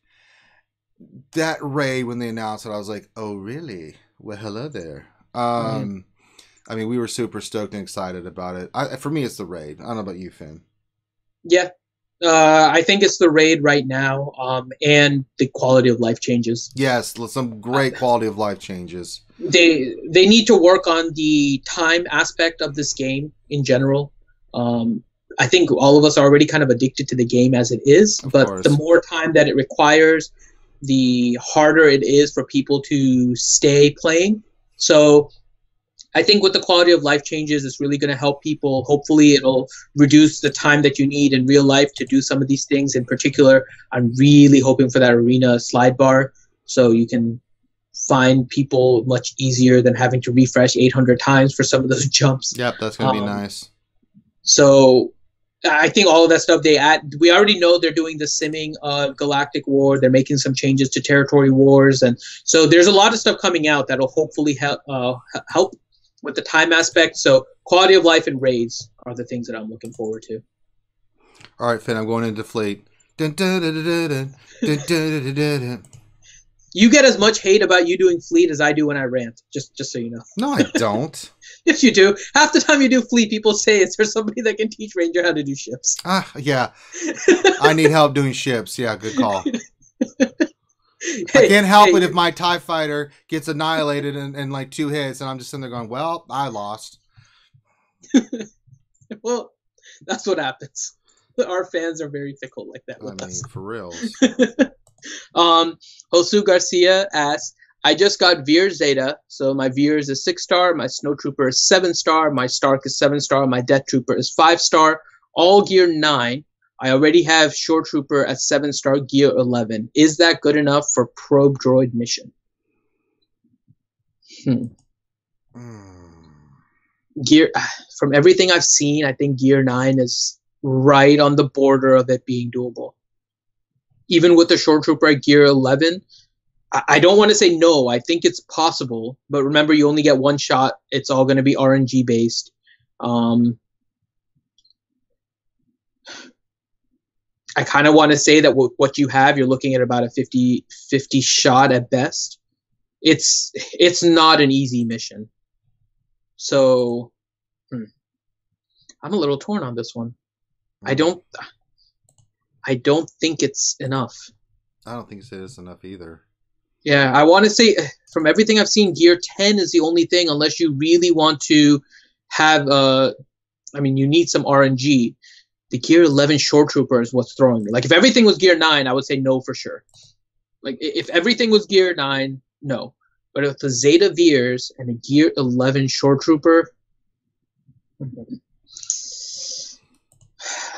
that raid when they announced it, I was like, oh really? Well, hello there. I mean, we were super stoked and excited about it. For me, it's the raid. I don't know about you, Finn. Yeah, I think it's the raid right now, and the quality of life changes. Yes, some great quality of life changes. They need to work on the time aspect of this game in general. I think all of us are already kind of addicted to the game as it is, but the more time that it requires, the harder it is for people to stay playing. So I think with the quality of life changes, it's really going to help people. Hopefully it'll reduce the time that you need in real life to do some of these things. In particular, I'm really hoping for that arena slide bar so you can find people much easier than having to refresh 800 times for some of those jumps. Yep, that's going to be nice. So I think all of that stuff we already know they're doing the simming of Galactic War. They're making some changes to Territory Wars. And so there's a lot of stuff coming out that'll hopefully help with the time aspect. So quality of life and raids are the things that I'm looking forward to. All right, Finn, I'm going into Fleet. Dun, dun, dun, dun, dun, dun, dun, dun, dun, dun. You get as much hate about you doing Fleet as I do when I rant, just so you know. No, I don't. Yes, you do. Half the time you do Fleet, people say, is there somebody that can teach Ranger how to do ships? Yeah. I need help doing ships. Yeah, good call. I can't help it if my TIE fighter gets annihilated in like 2 hits, and I'm just sitting there going, well, I lost. Well, that's what happens. Our fans are very fickle like that with us. For real. Josu Garcia asks, I just got Veer Zeta, so my Veer is a 6-star, my Snowtrooper is 7-star, my Stark is 7-star, my Death Trooper is 5-star, all gear 9. I already have Shore Trooper at 7-star, gear 11. Is that good enough for probe droid mission? Gear, from everything I've seen, I think gear 9 is right on the border of it being doable. Even with the Shore Trooper at gear 11, I don't want to say no. I think it's possible, but remember, you only get one shot. It's all going to be RNG based. I kind of want to say that what you have, you're looking at about a 50 shot at best. It's not an easy mission. So I'm a little torn on this one. I don't think it's enough. I don't think it's enough either. Yeah, I want to say, from everything I've seen, gear 10 is the only thing, unless you really want to have, you need some RNG. The gear 11 Shore Trooper is what's throwing me. Like, if everything was gear 9, I would say no for sure. Like, if everything was gear 9, no. But if the Zeta Veers and a gear 11 Shore Trooper,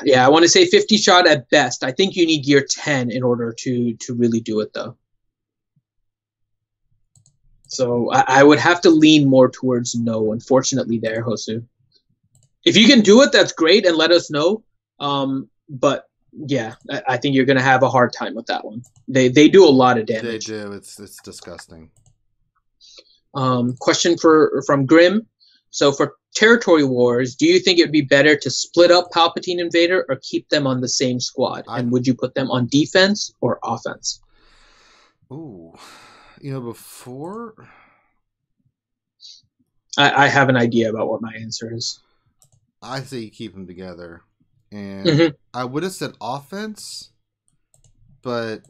yeah, I want to say 50 shot at best. I think you need gear 10 in order to really do it, though. So I would have to lean more towards no, unfortunately, there, Josu. If you can do it, that's great, and let us know. But yeah, I think you're going to have a hard time with that one. They do a lot of damage. They do. It's disgusting. Question from Grim. So for Territory Wars, do you think it would be better to split up Palpatine and Vader or keep them on the same squad? And would you put them on defense or offense? Ooh. Before... I have an idea about what my answer is. I say you keep them together. And I would have said offense, but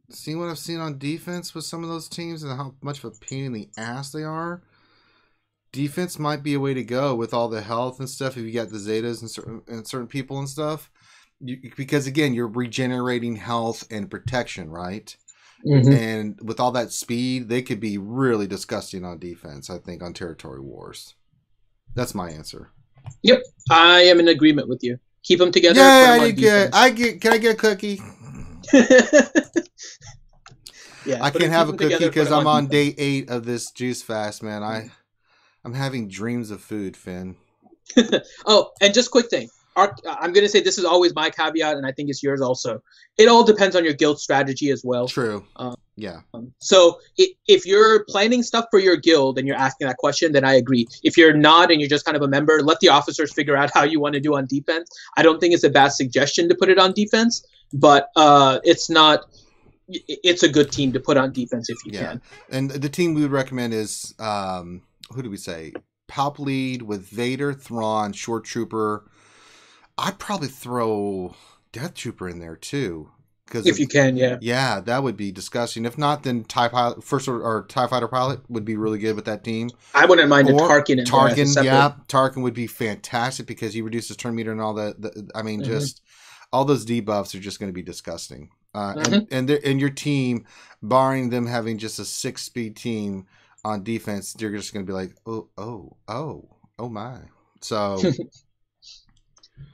seeing what I've seen on defense with some of those teams and how much of a pain in the ass they are, defense might be a way to go with all the health and stuff if you got the Zetas and certain people and stuff. Because, again, you're regenerating health and protection, right? And with all that speed, they could be really disgusting on defense, I think, on Territory Wars. That's my answer. Yep, I am in agreement with you. Keep them together. Yeah, I get. Can I get a cookie? Yeah, I can't have a cookie because I'm on day 8 of this juice fast, man. I'm having dreams of food, Finn. Oh, and just quick thing. I'm going to say this is always my caveat, and I think it's yours also. It all depends on your guild strategy as well. True. Yeah. So if you're planning stuff for your guild and you're asking that question, then I agree. If you're not and you're just kind of a member, let the officers figure out how you want to do on defense. I don't think it's a bad suggestion to put it on defense, but it's not. It's a good team to put on defense if you can. And the team we would recommend is who do we say? Palp lead with Vader, Thrawn, Short Trooper. I'd probably throw Death Trooper in there too, because if you can, yeah, that would be disgusting. If not, then TIE pilot, or TIE fighter pilot would be really good with that team. I wouldn't mind a Tarkin in there. Yeah, Tarkin would be fantastic because he reduces turn meter and all that. I mean, just all those debuffs are just going to be disgusting. And your team, barring them having just a 6-speed team on defense, they're just going to be like, oh my. So.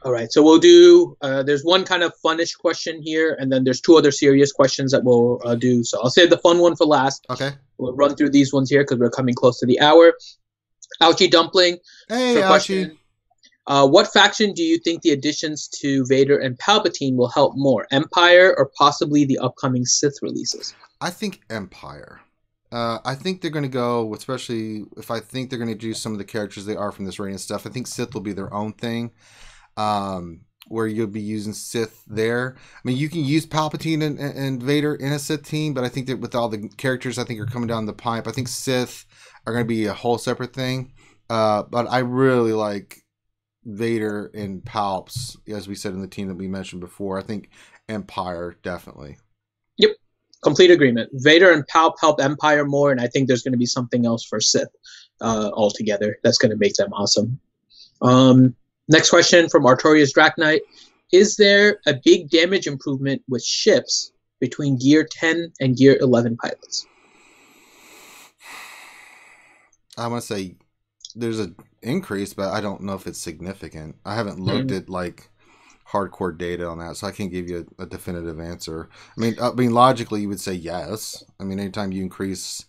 All right, so we'll do, there's one kind of funnish question here, and then there's 2 other serious questions that we'll do. So I'll save the fun one for last. Okay. We'll run through these ones here because we're coming close to the hour. Ouchie Dumpling. Hey, Ouchie. What faction do you think the additions to Vader and Palpatine will help more? Empire or possibly the upcoming Sith releases? I think Empire. I think they're going to go, especially if I think they're going to do some of the characters they are from this reign and stuff. I think Sith will be their own thing. Where you'll be using Sith there. I mean, you can use Palpatine and Vader in a Sith team, but I think that with all the characters I think are coming down the pipe, I think Sith are going to be a whole separate thing. But I really like Vader and Palps, as we said in the team that we mentioned before. I think Empire, definitely. Yep, complete agreement. Vader and Palp help Empire more, and I think there's going to be something else for Sith altogether that's going to make them awesome. Next question from Artorias Draknight. Is there a big damage improvement with ships between Gear 10 and Gear 11 pilots? I want to say there's an increase, but I don't know if it's significant. I haven't looked at like hardcore data on that, so I can't give you a definitive answer. I mean, logically, you would say yes. I mean, anytime you increase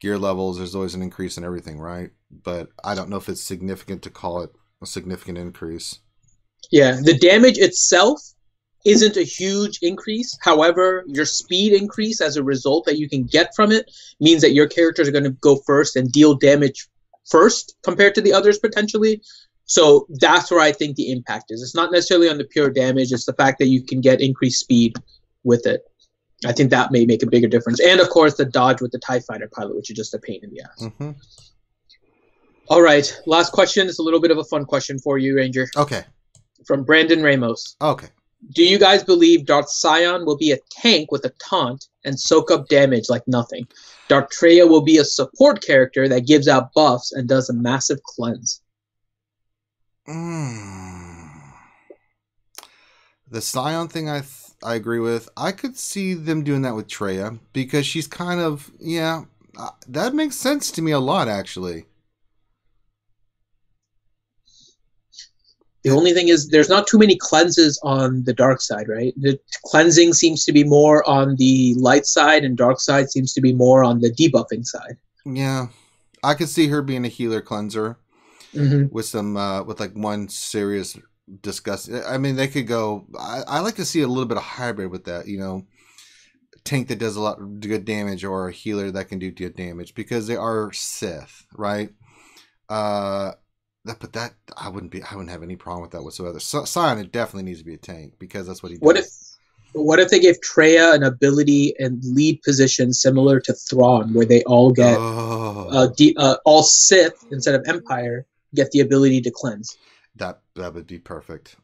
gear levels, there's always an increase in everything, right? But I don't know if it's significant to call it a significant increase. Yeah, the damage itself isn't a huge increase. However, your speed increase as a result that you can get from it means that your characters are going to go first and deal damage first compared to the others potentially. So that's where I think the impact is. It's not necessarily on the pure damage. It's the fact that you can get increased speed with it. I think that may make a bigger difference. And, of course, the dodge with the TIE fighter pilot, which is just a pain in the ass. Mm-hmm. All right, last question. It's a little bit of a fun question for you, Ranger. Okay. From Brandon Ramos. Okay. Do you guys believe Darth Sion will be a tank with a taunt and soak up damage like nothing? Darth Traya will be a support character that gives out buffs and does a massive cleanse. The Sion thing I agree with. I could see them doing that with Traya because she's kind of, that makes sense to me a lot, actually. The only thing is there's not too many cleanses on the dark side, right? The cleansing seems to be more on the light side and dark side seems to be more on the debuffing side. Yeah. I could see her being a healer cleanser with some, with like one serious disgust. I mean, they could go, I like to see a little bit of hybrid with that, tank that does a lot of good damage or a healer that can do good damage because they are Sith, right? But that I wouldn't have any problem with that whatsoever. Sion, it definitely needs to be a tank because that's what he does. What if they gave Traya an ability and lead position similar to Thrawn, where they all get all Sith instead of Empire get the ability to cleanse? That would be perfect.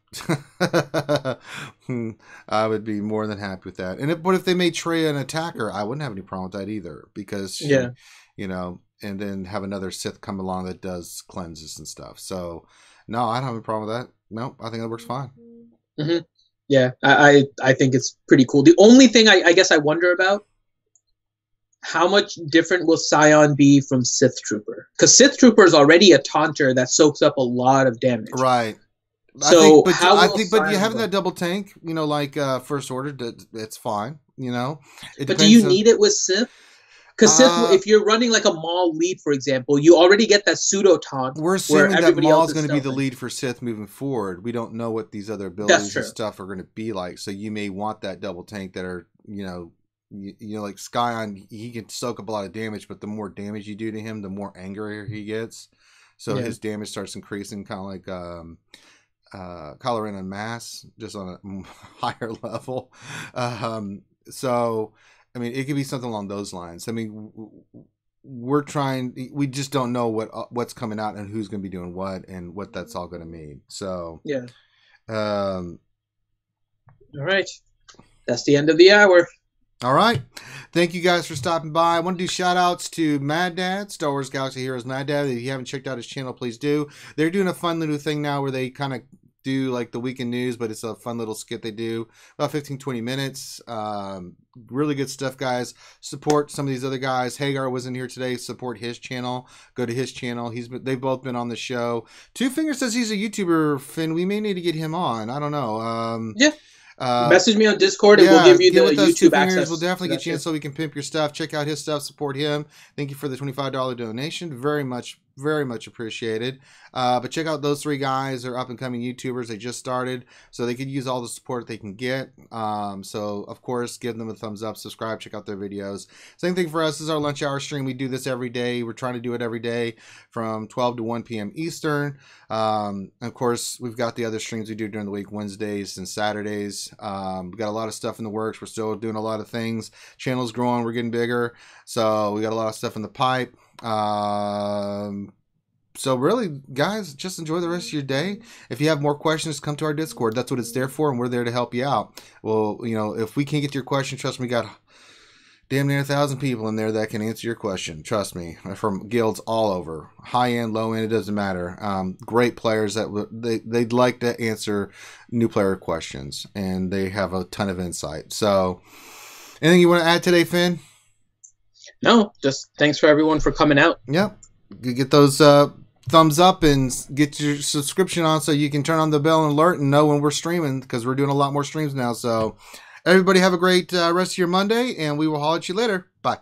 I would be more than happy with that. But if they made Traya an attacker, I wouldn't have any problem with that either because she, and then have another Sith come along that does cleanses and stuff. So, no, I don't have a problem with that. No, I think that works fine. Mm-hmm. Yeah, I think it's pretty cool. The only thing I guess I wonder about, how much different will Sion be from Sith Trooper? Because Sith Trooper is already a taunter that soaks up a lot of damage. Right. So but you having that double tank, you know, like First Order, it's fine. You know, but do you need it with Sith? Because Sith, if you're running like a Maul lead, for example, you already get that pseudo taunt. We're assuming that Maul is going to be the lead for Sith moving forward. We don't know what these other abilities and stuff are going to be like. So you may want that double tank that are, you know, like Skyon, he can soak up a lot of damage, but the more damage you do to him, the more angrier he gets. So his damage starts increasing, kind of like Kylo Ren and Mass, just on a higher level. So, I mean, it could be something along those lines. I mean, we just don't know what's coming out and who's going to be doing what and what that's all going to mean. So, yeah. All right. That's the end of the hour. All right. Thank you guys for stopping by. I want to do shout outs to Mad Dad, Star Wars Galaxy Heroes Mad Dad. If you haven't checked out his channel, please do. They're doing a fun little thing now where they kind of do like the weekend news, but it's a fun little skit they do, about 15-20 minutes. Really good stuff, guys. Support some of these other guys. Hagar wasn't here today. Support his channel. Go to his channel. They've both been on the show. Two Fingers says he's a YouTuber, Finn. We may need to get him on. I don't know. Yeah. Message me on Discord and we'll give you the YouTube access. We'll definitely get you in so we can pimp your stuff. Check out his stuff. Support him. Thank you for the $25 donation. Very much appreciated. But check out those three guys. They're up and coming YouTubers. They just started, so they could use all the support they can get. So of course, give them a thumbs up, subscribe, check out their videos. Same thing for us. This is our lunch hour stream. We do this every day. We're trying to do it every day from 12 to 1 p.m. Eastern. Of course, we've got the other streams we do during the week, Wednesdays and Saturdays. We got a lot of stuff in the works. We're still doing a lot of things. Channel's growing. We're getting bigger. So we got a lot of stuff in the pipe. So really, guys, just enjoy the rest of your day. If you have more questions, come to our Discord. That's what it's there for, and we're there to help you out. Well, you know, if we can't get to your question, trust me, we got damn near 1,000 people in there that can answer your question. Trust me, from guilds all over, high end, low end, it doesn't matter. Great players that they'd like to answer new player questions, and they have a ton of insight. So, anything you want to add today, Finn? No, just thanks for everyone for coming out. Yep. Get those thumbs up and get your subscription on so you can turn on the bell and alert and know when we're streaming, because we're doing a lot more streams now. So everybody have a great rest of your Monday, and we will holler at you later. Bye.